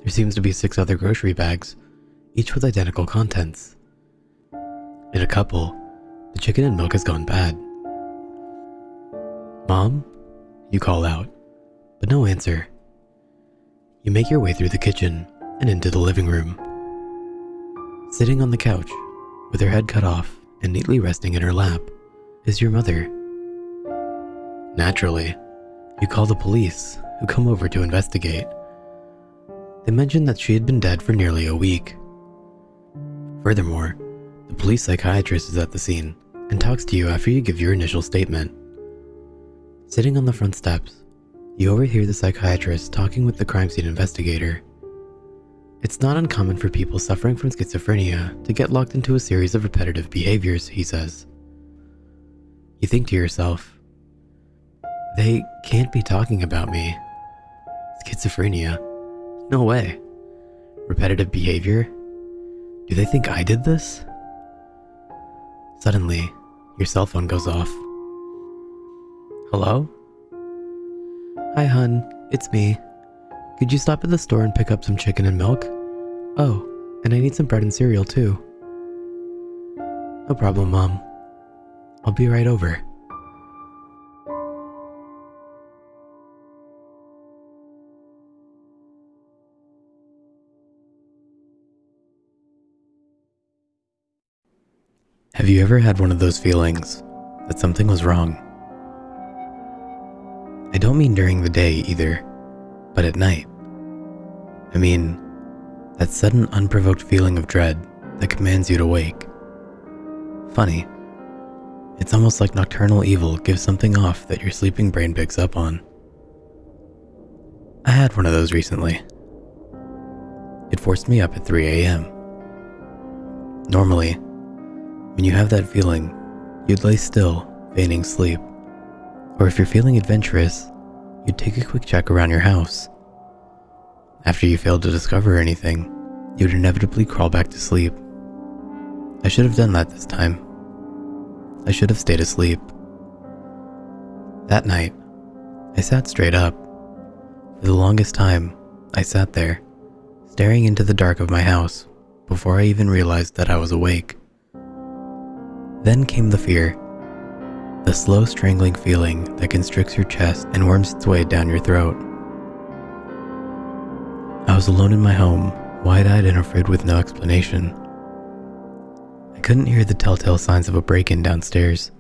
There seems to be 6 other grocery bags, each with identical contents. In a couple, the chicken and milk has gone bad. Mom? You call out, but no answer. You make your way through the kitchen and into the living room. Sitting on the couch, with her head cut off and neatly resting in her lap, is your mother. Naturally, you call the police, who come over to investigate. They mention that she had been dead for nearly a week. Furthermore, the police psychiatrist is at the scene and talks to you after you give your initial statement. Sitting on the front steps, you overhear the psychiatrist talking with the crime scene investigator. It's not uncommon for people suffering from schizophrenia to get locked into a series of repetitive behaviors, he says. You think to yourself, they can't be talking about me. Schizophrenia? No way. Repetitive behavior? Do they think I did this? Suddenly, your cell phone goes off. Hello? Hi, hun. It's me. Could you stop at the store and pick up some chicken and milk? Oh, and I need some bread and cereal too. No problem, Mom. I'll be right over. Have you ever had one of those feelings that something was wrong? I don't mean during the day either, but at night. I mean, that sudden unprovoked feeling of dread that commands you to wake. Funny, it's almost like nocturnal evil gives something off that your sleeping brain picks up on. I had one of those recently. It forced me up at 3 a.m. Normally, when you have that feeling, you'd lay still, feigning sleep. Or if you're feeling adventurous, you'd take a quick check around your house. After you failed to discover anything, you'd inevitably crawl back to sleep. I should have done that this time. I should have stayed asleep. That night, I sat straight up. For the longest time, I sat there, staring into the dark of my house, before I even realized that I was awake. Then came the fear. The slow strangling feeling that constricts your chest and worms its way down your throat. I was alone in my home, wide-eyed and afraid with no explanation. I couldn't hear the telltale signs of a break-in downstairs,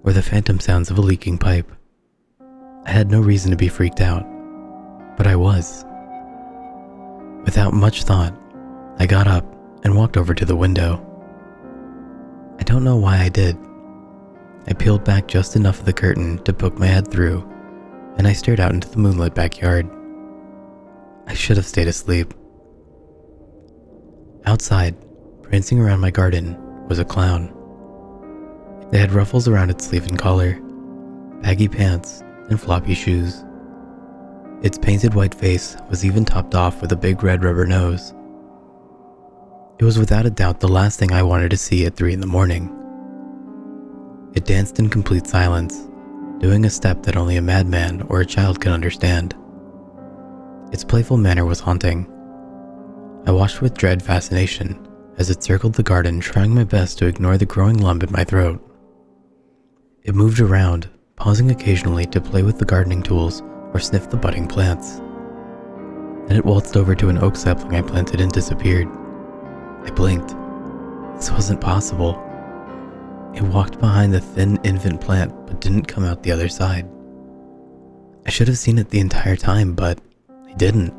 or the phantom sounds of a leaking pipe. I had no reason to be freaked out, but I was. Without much thought, I got up and walked over to the window. I don't know why I did. I peeled back just enough of the curtain to poke my head through, and I stared out into the moonlit backyard. I should have stayed asleep. Outside, prancing around my garden, was a clown. It had ruffles around its sleeve and collar, baggy pants, and floppy shoes. Its painted white face was even topped off with a big red rubber nose. It was without a doubt the last thing I wanted to see at 3 in the morning. It danced in complete silence, doing a step that only a madman or a child could understand. Its playful manner was haunting. I watched with dread fascination as it circled the garden, trying my best to ignore the growing lump in my throat. It moved around, pausing occasionally to play with the gardening tools or sniff the budding plants. Then it waltzed over to an oak sapling I planted and disappeared. I blinked. This wasn't possible. It walked behind the thin infant plant but didn't come out the other side. I should have seen it the entire time, but I didn't.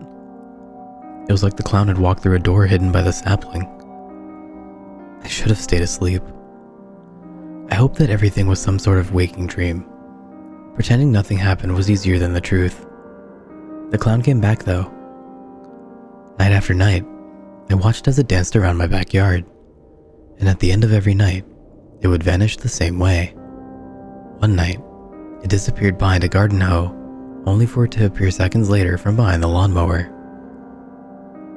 It was like the clown had walked through a door hidden by the sapling. I should have stayed asleep. I hoped that everything was some sort of waking dream. Pretending nothing happened was easier than the truth. The clown came back though. Night after night, I watched as it danced around my backyard, and at the end of every night, it would vanish the same way. One night, it disappeared behind a garden hoe, only for it to appear seconds later from behind the lawnmower.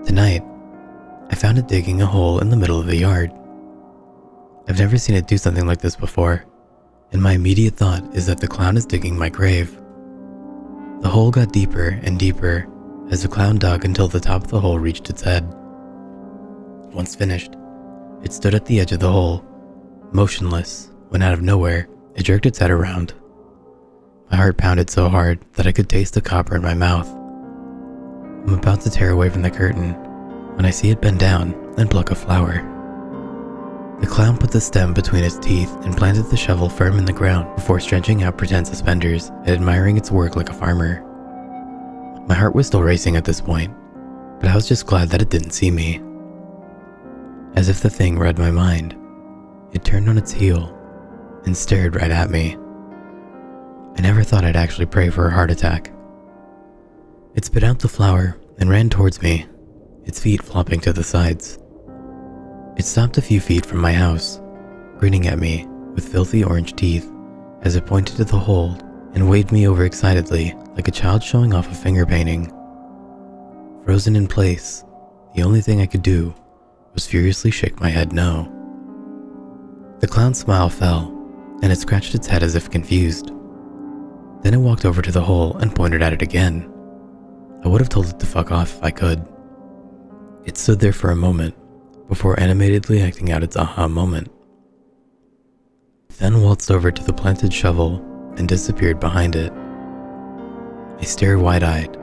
Tonight, I found it digging a hole in the middle of the yard. I've never seen it do something like this before, and my immediate thought is that the clown is digging my grave. The hole got deeper and deeper as the clown dug until the top of the hole reached its head. Once finished, it stood at the edge of the hole, motionless, when out of nowhere, it jerked its head around. My heart pounded so hard that I could taste the copper in my mouth. I'm about to tear away from the curtain when I see it bend down and pluck a flower. The clown put the stem between its teeth and planted the shovel firm in the ground before stretching out pretend suspenders and admiring its work like a farmer. My heart was still racing at this point, but I was just glad that it didn't see me. As if the thing read my mind, it turned on its heel and stared right at me. I never thought I'd actually pray for a heart attack. It spit out the flower and ran towards me, its feet flopping to the sides. It stopped a few feet from my house, grinning at me with filthy orange teeth as it pointed to the hole and waved me over excitedly like a child showing off a finger painting. Frozen in place, the only thing I could do was furiously shake my head no. The clown's smile fell, and it scratched its head as if confused. Then it walked over to the hole and pointed at it again. I would have told it to fuck off if I could. It stood there for a moment, before animatedly acting out its aha moment. Then waltzed over to the planted shovel and disappeared behind it. I stared wide-eyed,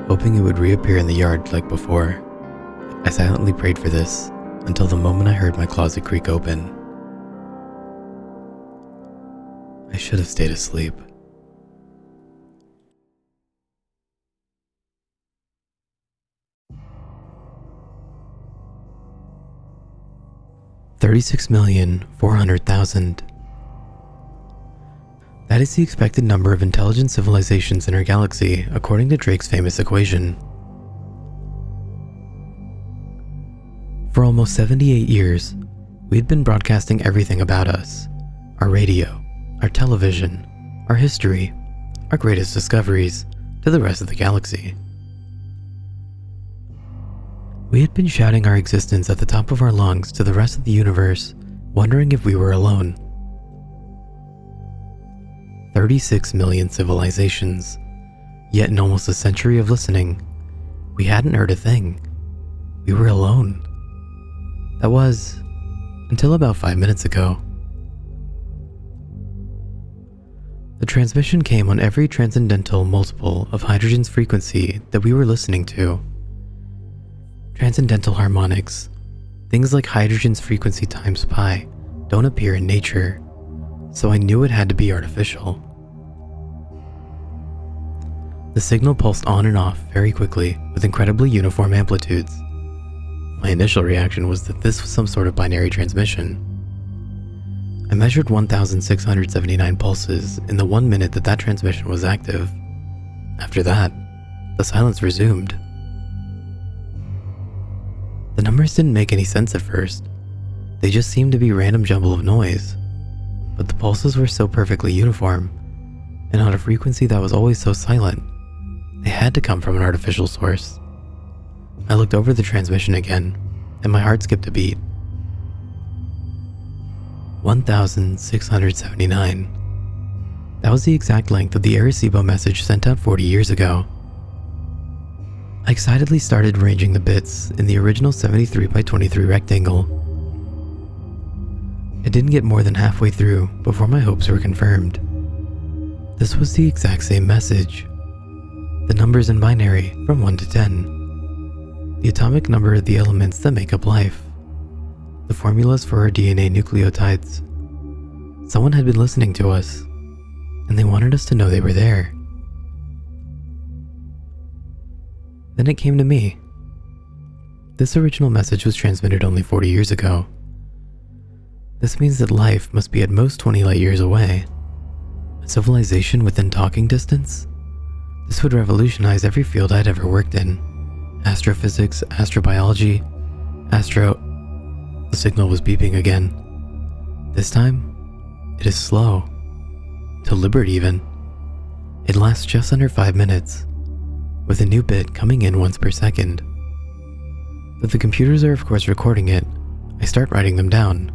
hoping it would reappear in the yard like before. I silently prayed for this until the moment I heard my closet creak open. I should have stayed asleep. $36,400,000. That is the expected number of intelligent civilizations in our galaxy, according to Drake's famous equation. For almost 78 years, we had been broadcasting everything about us: our radio, our television, our history, our greatest discoveries, to the rest of the galaxy. We had been shouting our existence at the top of our lungs to the rest of the universe, wondering if we were alone. 36 million civilizations, yet in almost a century of listening, we hadn't heard a thing. We were alone. That was, until about 5 minutes ago. The transmission came on every transcendental multiple of hydrogen's frequency that we were listening to. Transcendental harmonics, things like hydrogen's frequency times pi, don't appear in nature, so I knew it had to be artificial. The signal pulsed on and off very quickly with incredibly uniform amplitudes. My initial reaction was that this was some sort of binary transmission. I measured 1,679 pulses in the 1 minute that transmission was active. After that, the silence resumed. The numbers didn't make any sense at first. They just seemed to be a random jumble of noise. But the pulses were so perfectly uniform, and on a frequency that was always so silent, they had to come from an artificial source. I looked over the transmission again, and my heart skipped a beat. 1,679. That was the exact length of the Arecibo message sent out 40 years ago. I excitedly started arranging the bits in the original 73 by 23 rectangle. I didn't get more than halfway through before my hopes were confirmed. This was the exact same message. The numbers in binary from 1 to 10. The atomic number of the elements that make up life. The formulas for our DNA nucleotides. Someone had been listening to us, and they wanted us to know they were there. Then it came to me. This original message was transmitted only 40 years ago. This means that life must be at most 20 light years away. A civilization within talking distance? This would revolutionize every field I'd ever worked in. Astrophysics, astrobiology, The signal was beeping again. This time, it is slow. Deliberate even. It lasts just under 5 minutes, with a new bit coming in once per second. But the computers are of course recording it. I start writing them down.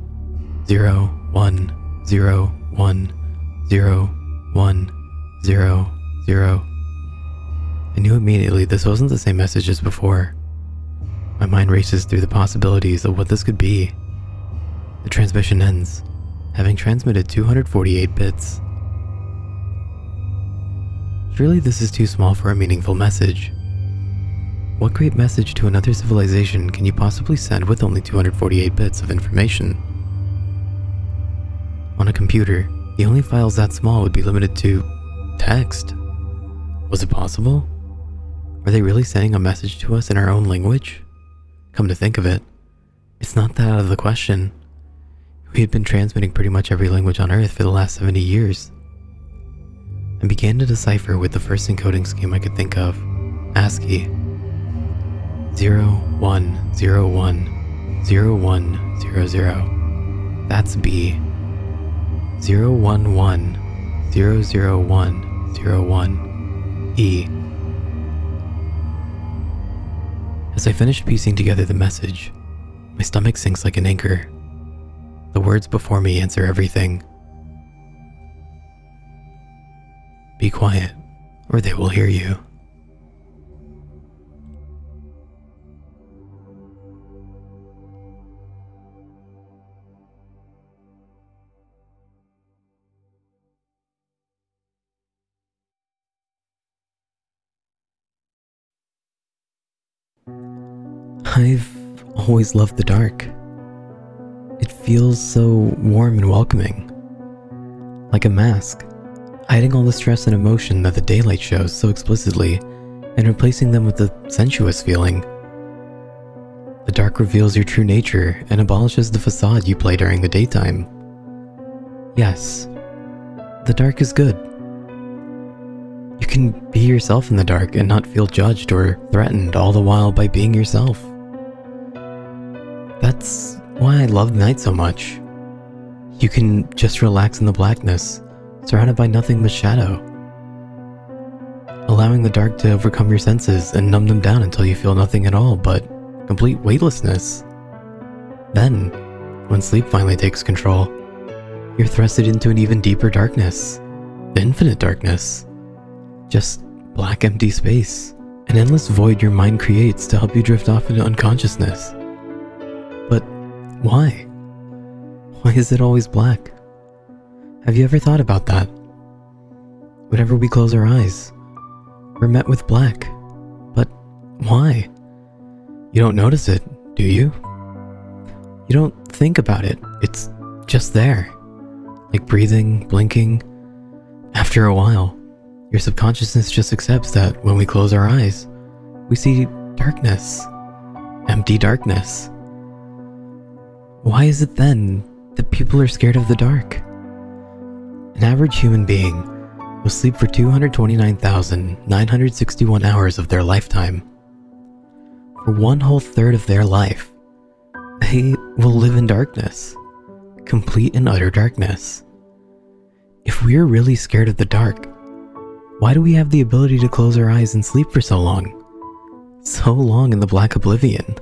0, 1, 0, 1, 0, 1, 0, 0. I knew immediately this wasn't the same message as before. My mind races through the possibilities of what this could be. The transmission ends, having transmitted 248 bits. Surely this is too small for a meaningful message. What great message to another civilization can you possibly send with only 248 bits of information? On a computer, the only files that small would be limited to text. Was it possible? Were they really sending a message to us in our own language? Come to think of it, it's not that out of the question. We had been transmitting pretty much every language on Earth for the last 70 years. I began to decipher with the first encoding scheme I could think of, ASCII. 0, 1, 0, 1, 0, 1, 0, 0. That's B. 0, 1, 1, 0, 0, 1, 0, 1, E. As I finished piecing together the message, my stomach sinks like an anchor. The words before me answer everything. Be quiet, or they will hear you. I've always loved the dark. It feels so warm and welcoming. Like a mask, hiding all the stress and emotion that the daylight shows so explicitly and replacing them with the sensuous feeling. The dark reveals your true nature and abolishes the facade you play during the daytime. Yes, the dark is good. You can be yourself in the dark and not feel judged or threatened all the while by being yourself. That's why I love the night so much. You can just relax in the blackness, surrounded by nothing but shadow. Allowing the dark to overcome your senses and numb them down until you feel nothing at all but complete weightlessness. Then, when sleep finally takes control, you're thrusted into an even deeper darkness. Infinite darkness. Just black empty space. An endless void your mind creates to help you drift off into unconsciousness. But why? Why is it always black? Have you ever thought about that? Whenever we close our eyes, we're met with black. But why? You don't notice it, do you? You don't think about it. It's just there. Like breathing, blinking. After a while, your subconsciousness just accepts that when we close our eyes, we see darkness. empty darkness. Why is it then that people are scared of the dark? An average human being will sleep for 229,961 hours of their lifetime. For one whole third of their life, they will live in darkness, complete and utter darkness. If we're really scared of the dark, why do we have the ability to close our eyes and sleep for so long? So long in the black oblivion.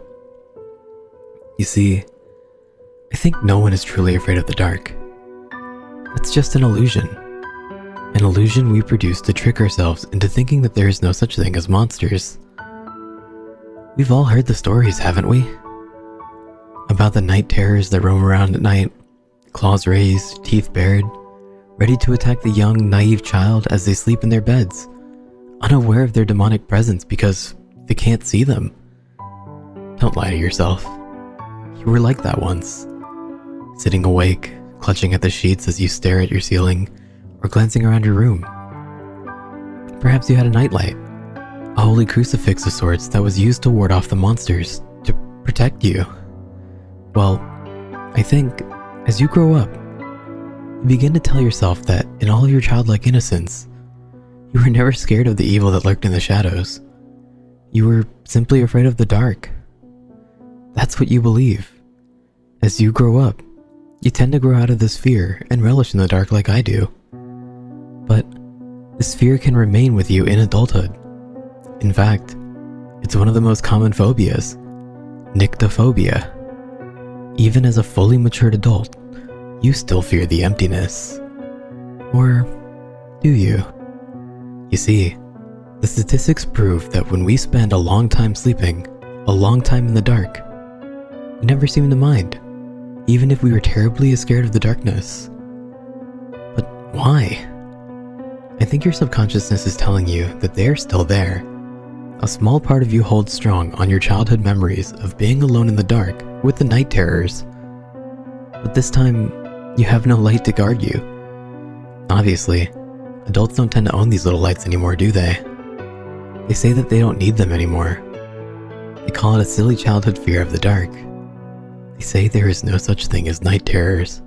You see, I think no one is truly afraid of the dark. That's just an illusion. An illusion we produce to trick ourselves into thinking that there is no such thing as monsters. We've all heard the stories, haven't we? About the night terrors that roam around at night, claws raised, teeth bared, ready to attack the young, naive child as they sleep in their beds, unaware of their demonic presence because they can't see them. Don't lie to yourself. You were like that once, sitting awake, clutching at the sheets as you stare at your ceiling, or glancing around your room. Perhaps you had a nightlight, a holy crucifix of sorts that was used to ward off the monsters, to protect you. Well, I think, as you grow up, you begin to tell yourself that in all your childlike innocence, you were never scared of the evil that lurked in the shadows. You were simply afraid of the dark. That's what you believe. As you grow up, you tend to grow out of this fear and relish in the dark like I do. But this fear can remain with you in adulthood. In fact, it's one of the most common phobias, Nyctophobia. Even as a fully matured adult, you still fear the emptiness. Or do you? You see, the statistics prove that when we spend a long time sleeping, a long time in the dark, we never seem to mind, even if we were terribly scared of the darkness. But why? I think your subconsciousness is telling you that they're still there. A small part of you holds strong on your childhood memories of being alone in the dark with the night terrors. But this time, you have no light to guard you. Obviously, adults don't tend to own these little lights anymore, do they? They say that they don't need them anymore. They call it a silly childhood fear of the dark. They say there is no such thing as night terrors.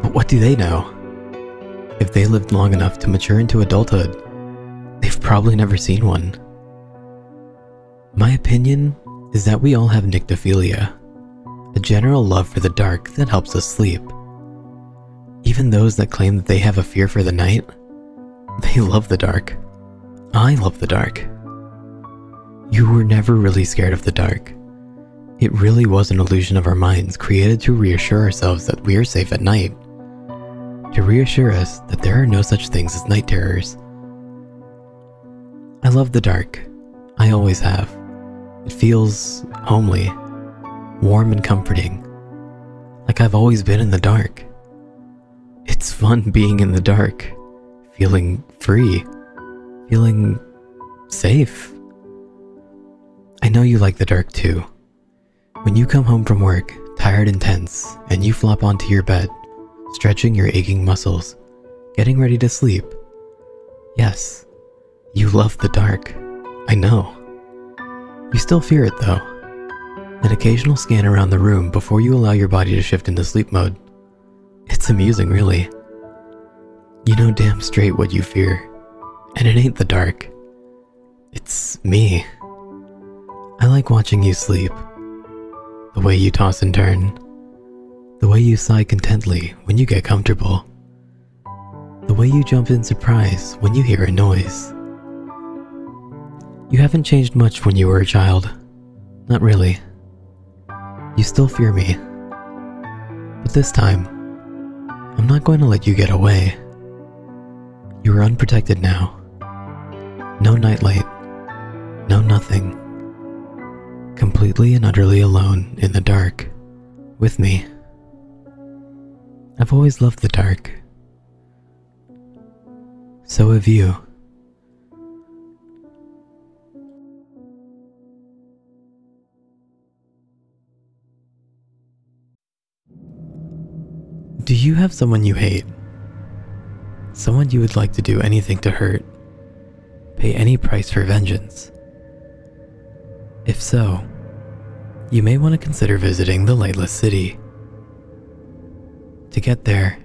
But what do they know? If they lived long enough to mature into adulthood, they've probably never seen one. My opinion is that we all have Nyctophilia, a general love for the dark that helps us sleep. Even those that claim that they have a fear for the night, they love the dark. I love the dark. You were never really scared of the dark. It really was an illusion of our minds created to reassure ourselves that we are safe at night. To reassure us that there are no such things as night terrors. I love the dark. I always have. It feels homely, warm and comforting, like I've always been in the dark. It's fun being in the dark, feeling free, feeling safe. I know you like the dark too. When you come home from work, tired and tense, and you flop onto your bed, stretching your aching muscles, getting ready to sleep. Yes, you love the dark. I know. You still fear it though. An occasional scan around the room before you allow your body to shift into sleep mode. It's amusing, really. You know damn straight what you fear, and it ain't the dark. It's me. I like watching you sleep. The way you toss and turn. The way you sigh contently when you get comfortable. The way you jump in surprise when you hear a noise. You haven't changed much when you were a child. Not really. You still fear me. But this time, I'm not going to let you get away. You are unprotected now. No nightlight. No nothing. Completely and utterly alone in the dark. With me. I've always loved the dark. So have you. Do you have someone you hate? Someone you would like to do anything to hurt? Pay any price for vengeance? If so, you may want to consider visiting the Lightless City. To get there,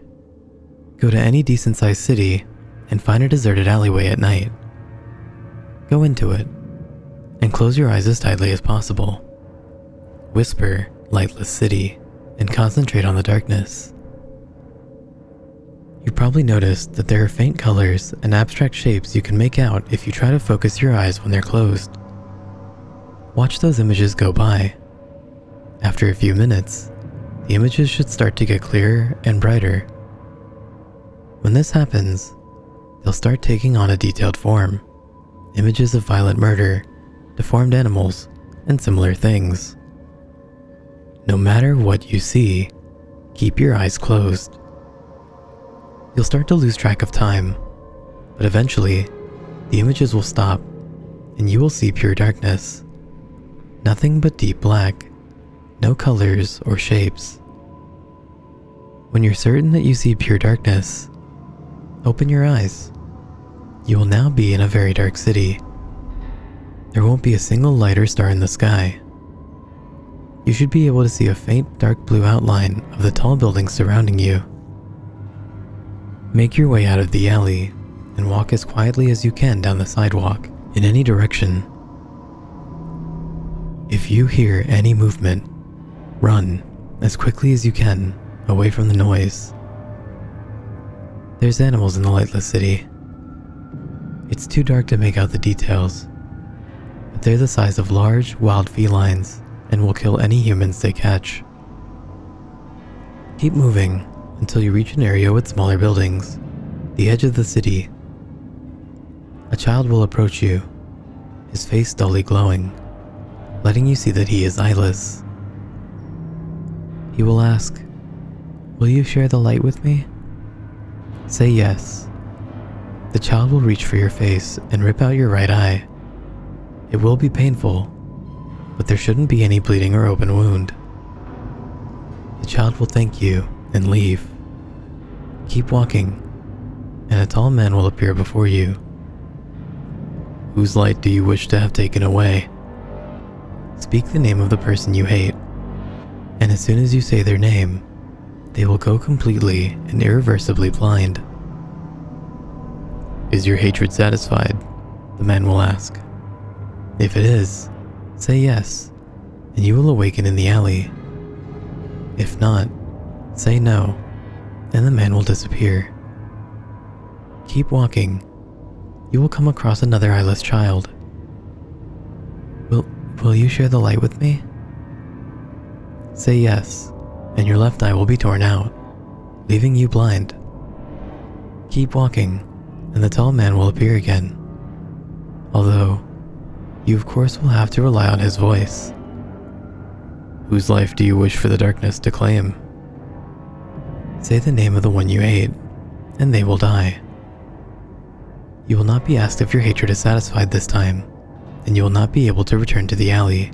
go to any decent-sized city and find a deserted alleyway at night. Go into it and close your eyes as tightly as possible. Whisper Lightless City and concentrate on the darkness. You probably noticed that there are faint colors and abstract shapes you can make out if you try to focus your eyes when they're closed. Watch those images go by. After a few minutes, the images should start to get clearer and brighter. When this happens, they'll start taking on a detailed form. Images of violent murder, deformed animals, and similar things. No matter what you see, keep your eyes closed. You'll start to lose track of time, but eventually, the images will stop, and you will see pure darkness. Nothing but deep black, no colors or shapes. When you're certain that you see pure darkness, open your eyes. You will now be in a very dark city. There won't be a single light or star in the sky. You should be able to see a faint dark blue outline of the tall buildings surrounding you. Make your way out of the alley and walk as quietly as you can down the sidewalk in any direction. If you hear any movement, run as quickly as you can away from the noise. There's animals in the Lightless City. It's too dark to make out the details, but they're the size of large, wild felines and will kill any humans they catch. Keep moving until you reach an area with smaller buildings, the edge of the city. A child will approach you, his face dully glowing, letting you see that he is eyeless. He will ask, "Will you share the light with me?" Say yes. The child will reach for your face and rip out your right eye. It will be painful, but there shouldn't be any bleeding or open wound. The child will thank you and leave. Keep walking, and a tall man will appear before you. Whose light do you wish to have taken away? Speak the name of the person you hate, and as soon as you say their name, they will go completely and irreversibly blind. Is your hatred satisfied? The man will ask. If it is, say yes, and you will awaken in the alley. If not, say no, and the man will disappear. Keep walking. You will come across another eyeless child. Will you share the light with me? Say yes, and your left eye will be torn out, leaving you blind. Keep walking, and the tall man will appear again. Although, you of course will have to rely on his voice. Whose life do you wish for the darkness to claim? Say the name of the one you hate, and they will die. You will not be asked if your hatred is satisfied this time, and you will not be able to return to the alley.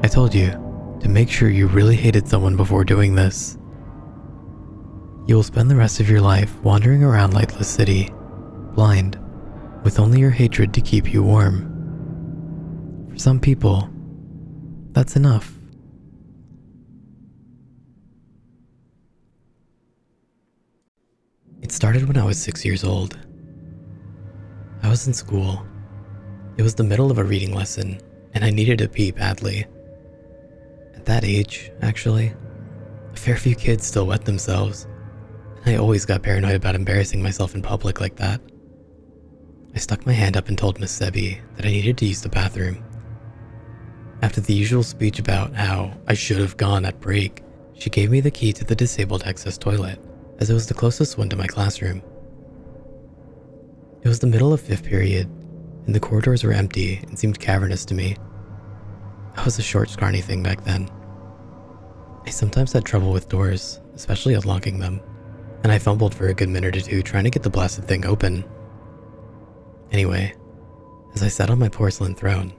I told you to make sure you really hated someone before doing this. You will spend the rest of your life wandering around Lightless City, blind, with only your hatred to keep you warm. For some people, that's enough. It started when I was 6 years old. I was in school. It was the middle of a reading lesson, and I needed to pee badly. At that age, actually, a fair few kids still wet themselves. I always got paranoid about embarrassing myself in public like that. I stuck my hand up and told Miss Sebi that I needed to use the bathroom. After the usual speech about how I should have gone at break, she gave me the key to the disabled access toilet, as it was the closest one to my classroom. It was the middle of 5th period, and the corridors were empty and seemed cavernous to me. I was a short, scrawny thing back then. I sometimes had trouble with doors, especially unlocking them, and I fumbled for a good minute or two trying to get the blasted thing open. Anyway, as I sat on my porcelain throne,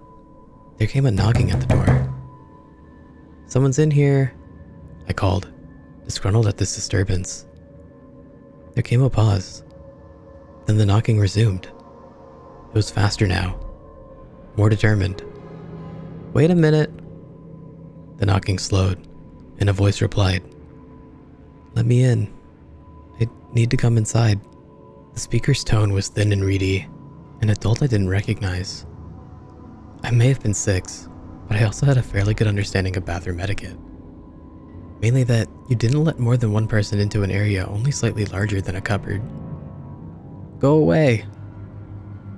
there came a knocking at the door. "Someone's in here," I called, disgruntled at this disturbance. There came a pause. Then the knocking resumed. It was faster now, more determined. "Wait a minute," The knocking slowed, and a voice replied, "Let me in. I need to come inside." The speaker's tone was thin and reedy, an adult I didn't recognize. I may have been 6, but I also had a fairly good understanding of bathroom etiquette. Mainly that you didn't let more than one person into an area only slightly larger than a cupboard. "Go away!"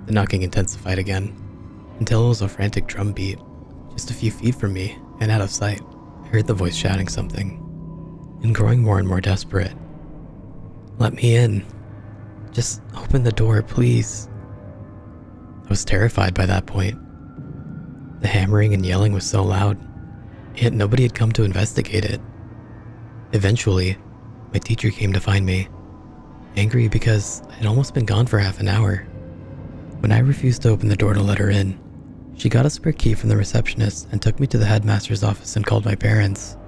The knocking intensified again, until it was a frantic drum beat, just a few feet from me and out of sight. I heard the voice shouting something, and growing more and more desperate. "Let me in. Just open the door, please." I was terrified by that point. The hammering and yelling was so loud, yet nobody had come to investigate it. Eventually, my teacher came to find me, angry because I had almost been gone for half an hour. When I refused to open the door to let her in, she got a spare key from the receptionist and took me to the headmaster's office and called my parents.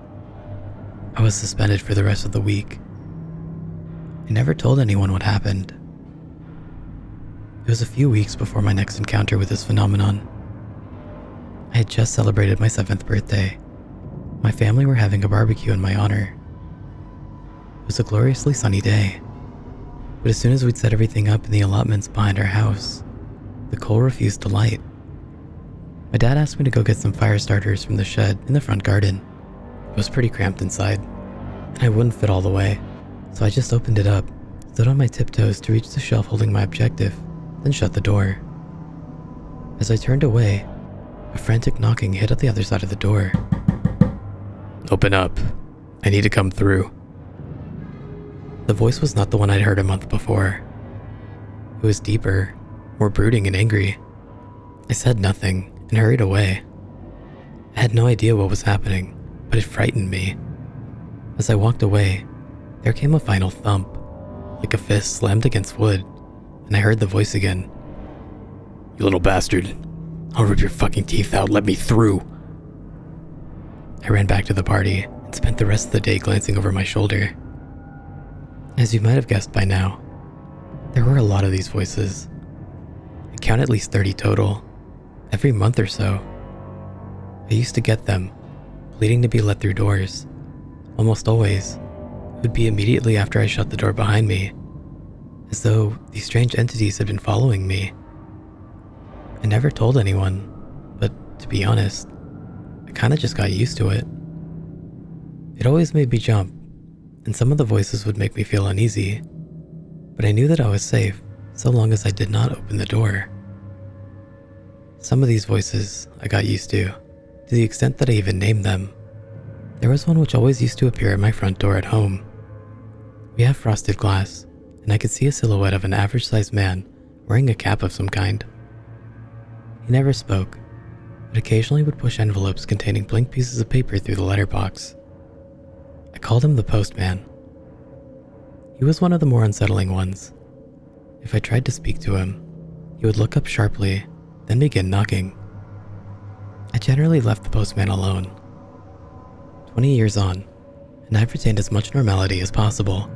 I was suspended for the rest of the week. I never told anyone what happened. It was a few weeks before my next encounter with this phenomenon. I had just celebrated my 7th birthday. My family were having a barbecue in my honor. It was a gloriously sunny day, but as soon as we'd set everything up in the allotments behind our house, the coal refused to light. My dad asked me to go get some fire starters from the shed in the front garden. It was pretty cramped inside, and I wouldn't fit all the way, so I just opened it up, stood on my tiptoes to reach the shelf holding my objective, then shut the door. As I turned away, a frantic knocking hit at the other side of the door. "Open up. I need to come through." The voice was not the one I'd heard a month before. It was deeper, more brooding and angry. I said nothing and hurried away. I had no idea what was happening, but it frightened me. As I walked away, there came a final thump, like a fist slammed against wood, and I heard the voice again. "You little bastard. I'll rip your fucking teeth out. Let me through." I ran back to the party and spent the rest of the day glancing over my shoulder. As you might have guessed by now, there were a lot of these voices. I count at least 30 total, every month or so. I used to get them, pleading to be let through doors. Almost always, it would be immediately after I shut the door behind me, as though these strange entities had been following me. I never told anyone, but to be honest, I kinda just got used to it. It always made me jump, and some of the voices would make me feel uneasy, but I knew that I was safe so long as I did not open the door. Some of these voices I got used to the extent that I even named them. There was one which always used to appear at my front door at home. We have frosted glass, and I could see a silhouette of an average-sized man wearing a cap of some kind. He never spoke, but occasionally would push envelopes containing blank pieces of paper through the letterbox. I called him the postman. He was one of the more unsettling ones. If I tried to speak to him, he would look up sharply, then begin knocking. I generally left the postman alone. 20 years on, and I've retained as much normality as possible.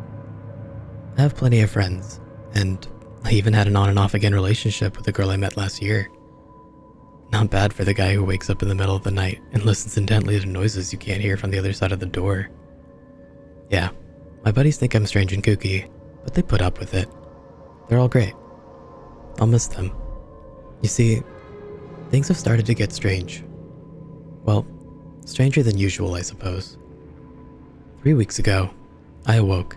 I have plenty of friends, and I even had an on and off again relationship with a girl I met last year. Not bad for the guy who wakes up in the middle of the night and listens intently to noises you can't hear from the other side of the door. Yeah, my buddies think I'm strange and kooky, but they put up with it. They're all great. I'll miss them. You see, things have started to get strange. Well, stranger than usual, I suppose. 3 weeks ago, I awoke,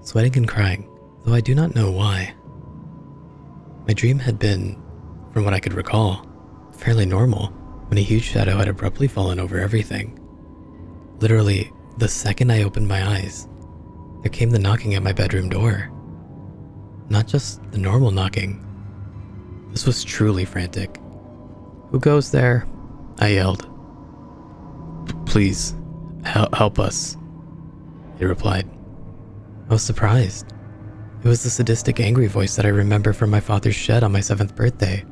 sweating and crying, though I do not know why. My dream had been, from what I could recall, fairly normal when a huge shadow had abruptly fallen over everything. Literally, the second I opened my eyes, there came the knocking at my bedroom door. Not just the normal knocking. This was truly frantic. "Who goes there?" I yelled. "Please, help us," he replied. I was surprised. It was the sadistic, angry voice that I remember from my father's shed on my 7th birthday,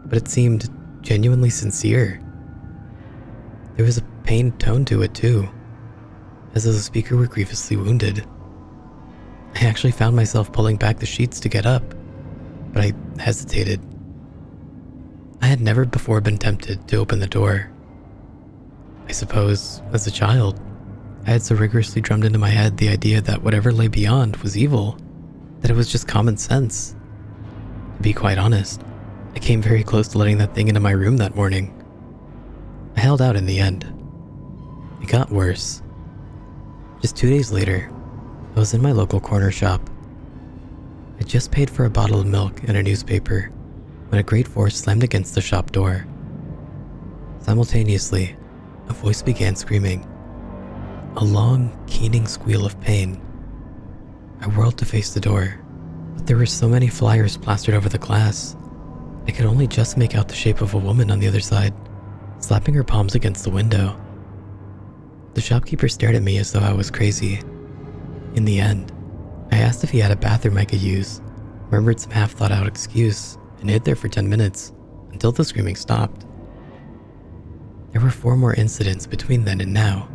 but it seemed genuinely sincere. There was a pained tone to it too, as though the speaker were grievously wounded. I actually found myself pulling back the sheets to get up, but I hesitated. I had never before been tempted to open the door. I suppose, as a child, I had so rigorously drummed into my head the idea that whatever lay beyond was evil, that it was just common sense. To be quite honest, I came very close to letting that thing into my room that morning. I held out in the end. It got worse. Just 2 days later, I was in my local corner shop. I just paid for a bottle of milk and a newspaper when a great force slammed against the shop door. Simultaneously, a voice began screaming. A long, keening squeal of pain. I whirled to face the door, but there were so many flyers plastered over the glass, I could only just make out the shape of a woman on the other side, slapping her palms against the window. The shopkeeper stared at me as though I was crazy. In the end, I asked if he had a bathroom I could use, remembered some half-thought-out excuse, and hid there for 10 minutes, until the screaming stopped. There were 4 more incidents between then and now,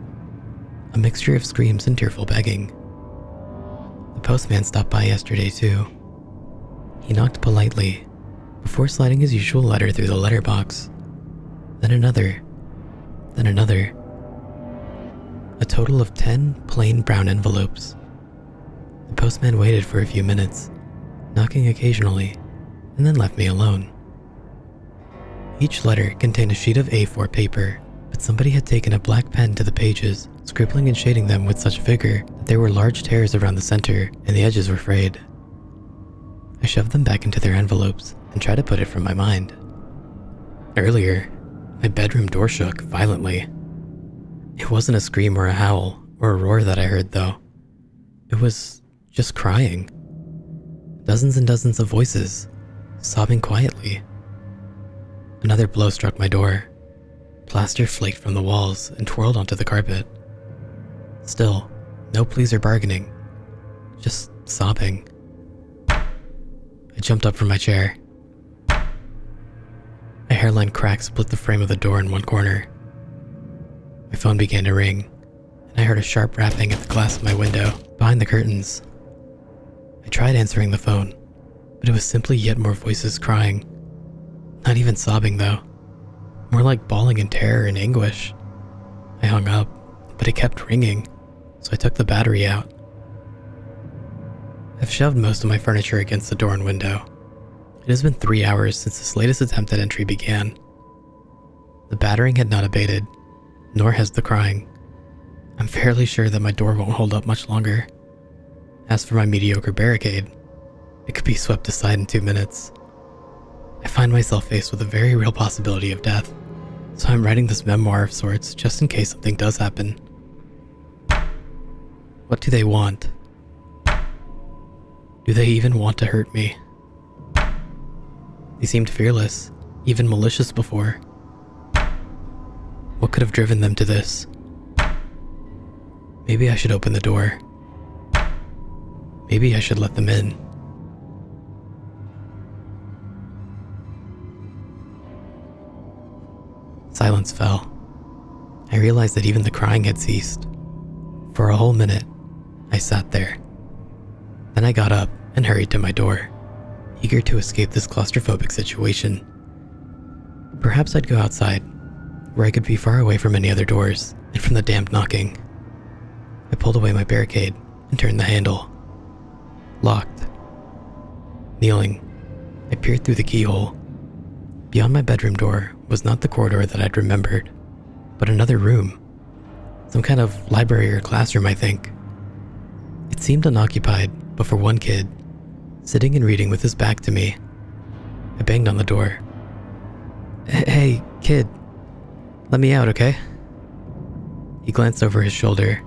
a mixture of screams and tearful begging. The postman stopped by yesterday too. He knocked politely, before sliding his usual letter through the letterbox. Then another. Then another. A total of 10 plain brown envelopes. The postman waited for a few minutes, knocking occasionally, and then left me alone. Each letter contained a sheet of A4 paper, but somebody had taken a black pen to the pages, scribbling and shading them with such vigor that there were large tears around the center and the edges were frayed. I shoved them back into their envelopes and tried to put it from my mind. Earlier, my bedroom door shook violently. It wasn't a scream or a howl or a roar that I heard though. It was just crying. Dozens and dozens of voices, sobbing quietly. Another blow struck my door. Plaster flaked from the walls and twirled onto the carpet. Still, no pleas or bargaining, just sobbing. I jumped up from my chair. A hairline crack split the frame of the door in one corner. My phone began to ring, and I heard a sharp rapping at the glass of my window, behind the curtains. I tried answering the phone, but it was simply yet more voices crying. Not even sobbing though, more like bawling in terror and anguish. I hung up, but it kept ringing, so I took the battery out. I've shoved most of my furniture against the door and window. It has been 3 hours since this latest attempt at entry began. The battering had not abated, nor has the crying. I'm fairly sure that my door won't hold up much longer. As for my mediocre barricade, it could be swept aside in 2 minutes. I find myself faced with a very real possibility of death, so I'm writing this memoir of sorts just in case something does happen. What do they want? Do they even want to hurt me? They seemed fearless, even malicious before. What could have driven them to this? Maybe I should open the door. Maybe I should let them in. Silence fell. I realized that even the crying had ceased. For a whole minute, I sat there. Then I got up and hurried to my door, eager to escape this claustrophobic situation. Perhaps I'd go outside, where I could be far away from any other doors and from the damned knocking. I pulled away my barricade and turned the handle. Locked. Kneeling, I peered through the keyhole. Beyond my bedroom door was not the corridor that I'd remembered, but another room. Some kind of library or classroom, I think. It seemed unoccupied, but for one kid, sitting and reading with his back to me. I banged on the door. Hey, kid. Let me out, okay? He glanced over his shoulder.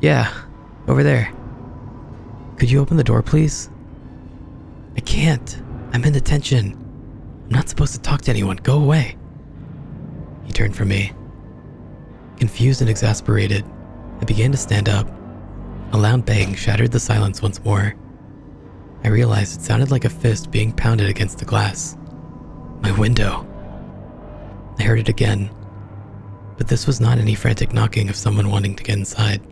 Yeah, over there. Could you open the door, please? I can't. I'm in detention. I'm not supposed to talk to anyone. Go away. He turned from me. Confused and exasperated, I began to stand up. A loud bang shattered the silence once more. I realized it sounded like a fist being pounded against the glass. My window. I heard it again. But this was not any frantic knocking of someone wanting to get inside.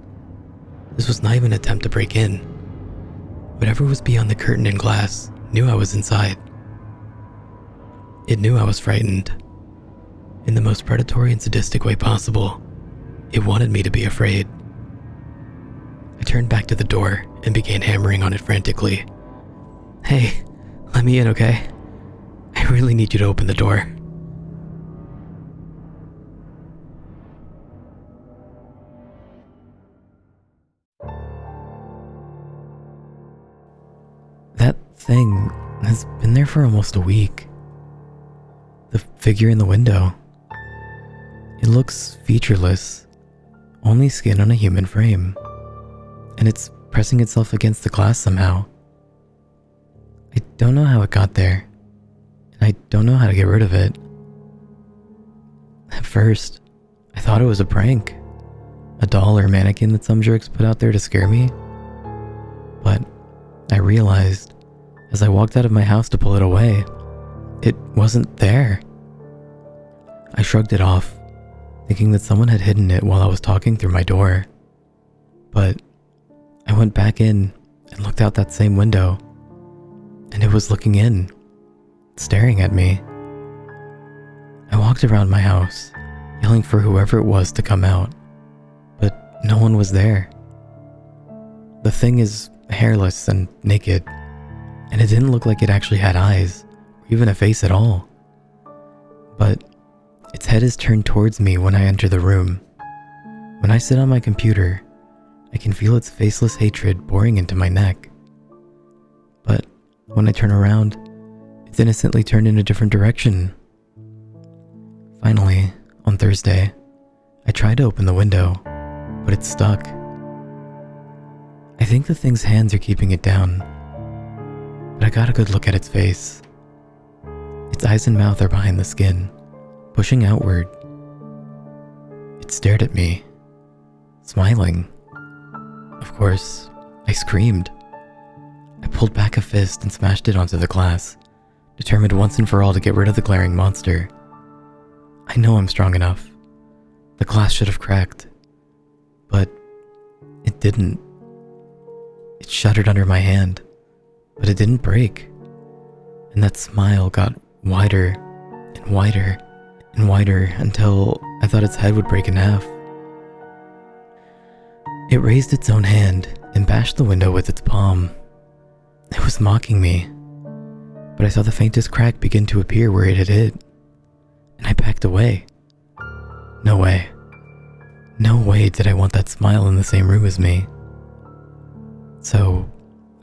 This was not even an attempt to break in. Whatever was beyond the curtain and glass knew I was inside. It knew I was frightened. In the most predatory and sadistic way possible, it wanted me to be afraid. I turned back to the door and began hammering on it frantically. "Hey, let me in, okay? I really need you to open the door." That thing has been there for almost a week. The figure in the window. It looks featureless, only skin on a human frame, and it's pressing itself against the glass somehow. I don't know how it got there, and I don't know how to get rid of it. At first, I thought it was a prank, a doll or mannequin that some jerks put out there to scare me. But I realized, as I walked out of my house to pull it away, it wasn't there. I shrugged it off, thinking that someone had hidden it while I was talking through my door. But I went back in and looked out that same window, and it was looking in, staring at me. I walked around my house, yelling for whoever it was to come out, but no one was there. The thing is hairless and naked, and it didn't look like it actually had eyes, or even a face at all. But its head is turned towards me when I enter the room. When I sit on my computer, I can feel its faceless hatred boring into my neck. But when I turn around, it's innocently turned in a different direction. Finally, on Thursday, I tried to open the window, but it's stuck. I think the thing's hands are keeping it down, but I got a good look at its face. Its eyes and mouth are behind the skin, pushing outward. It stared at me, smiling. Of course, I screamed. I pulled back a fist and smashed it onto the glass, determined once and for all to get rid of the glaring monster. I know I'm strong enough. The glass should have cracked, but it didn't. It shuddered under my hand, but it didn't break. And that smile got wider and wider and wider until I thought its head would break in half. It raised its own hand and bashed the window with its palm. It was mocking me, but I saw the faintest crack begin to appear where it had hit, and I backed away. No way. No way did I want that smile in the same room as me. So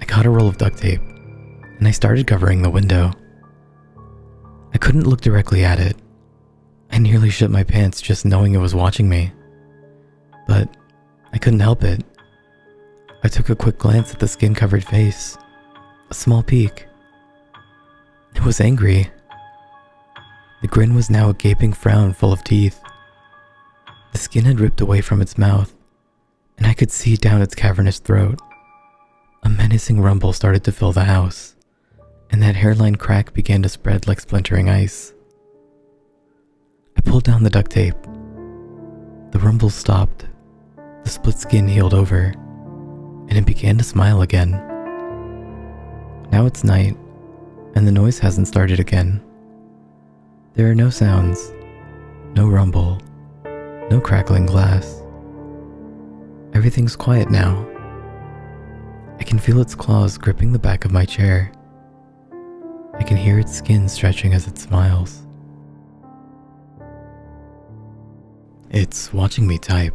I got a roll of duct tape, and I started covering the window. I couldn't look directly at it. I nearly shit my pants just knowing it was watching me. But I couldn't help it. I took a quick glance at the skin-covered face, a small peek. It was angry. The grin was now a gaping frown full of teeth. The skin had ripped away from its mouth, and I could see down its cavernous throat. A menacing rumble started to fill the house, and that hairline crack began to spread like splintering ice. I pulled down the duct tape. The rumble stopped. The split skin healed over, and it began to smile again. Now it's night, and the noise hasn't started again. There are no sounds, no rumble, no crackling glass. Everything's quiet now. I can feel its claws gripping the back of my chair. I can hear its skin stretching as it smiles. It's watching me type.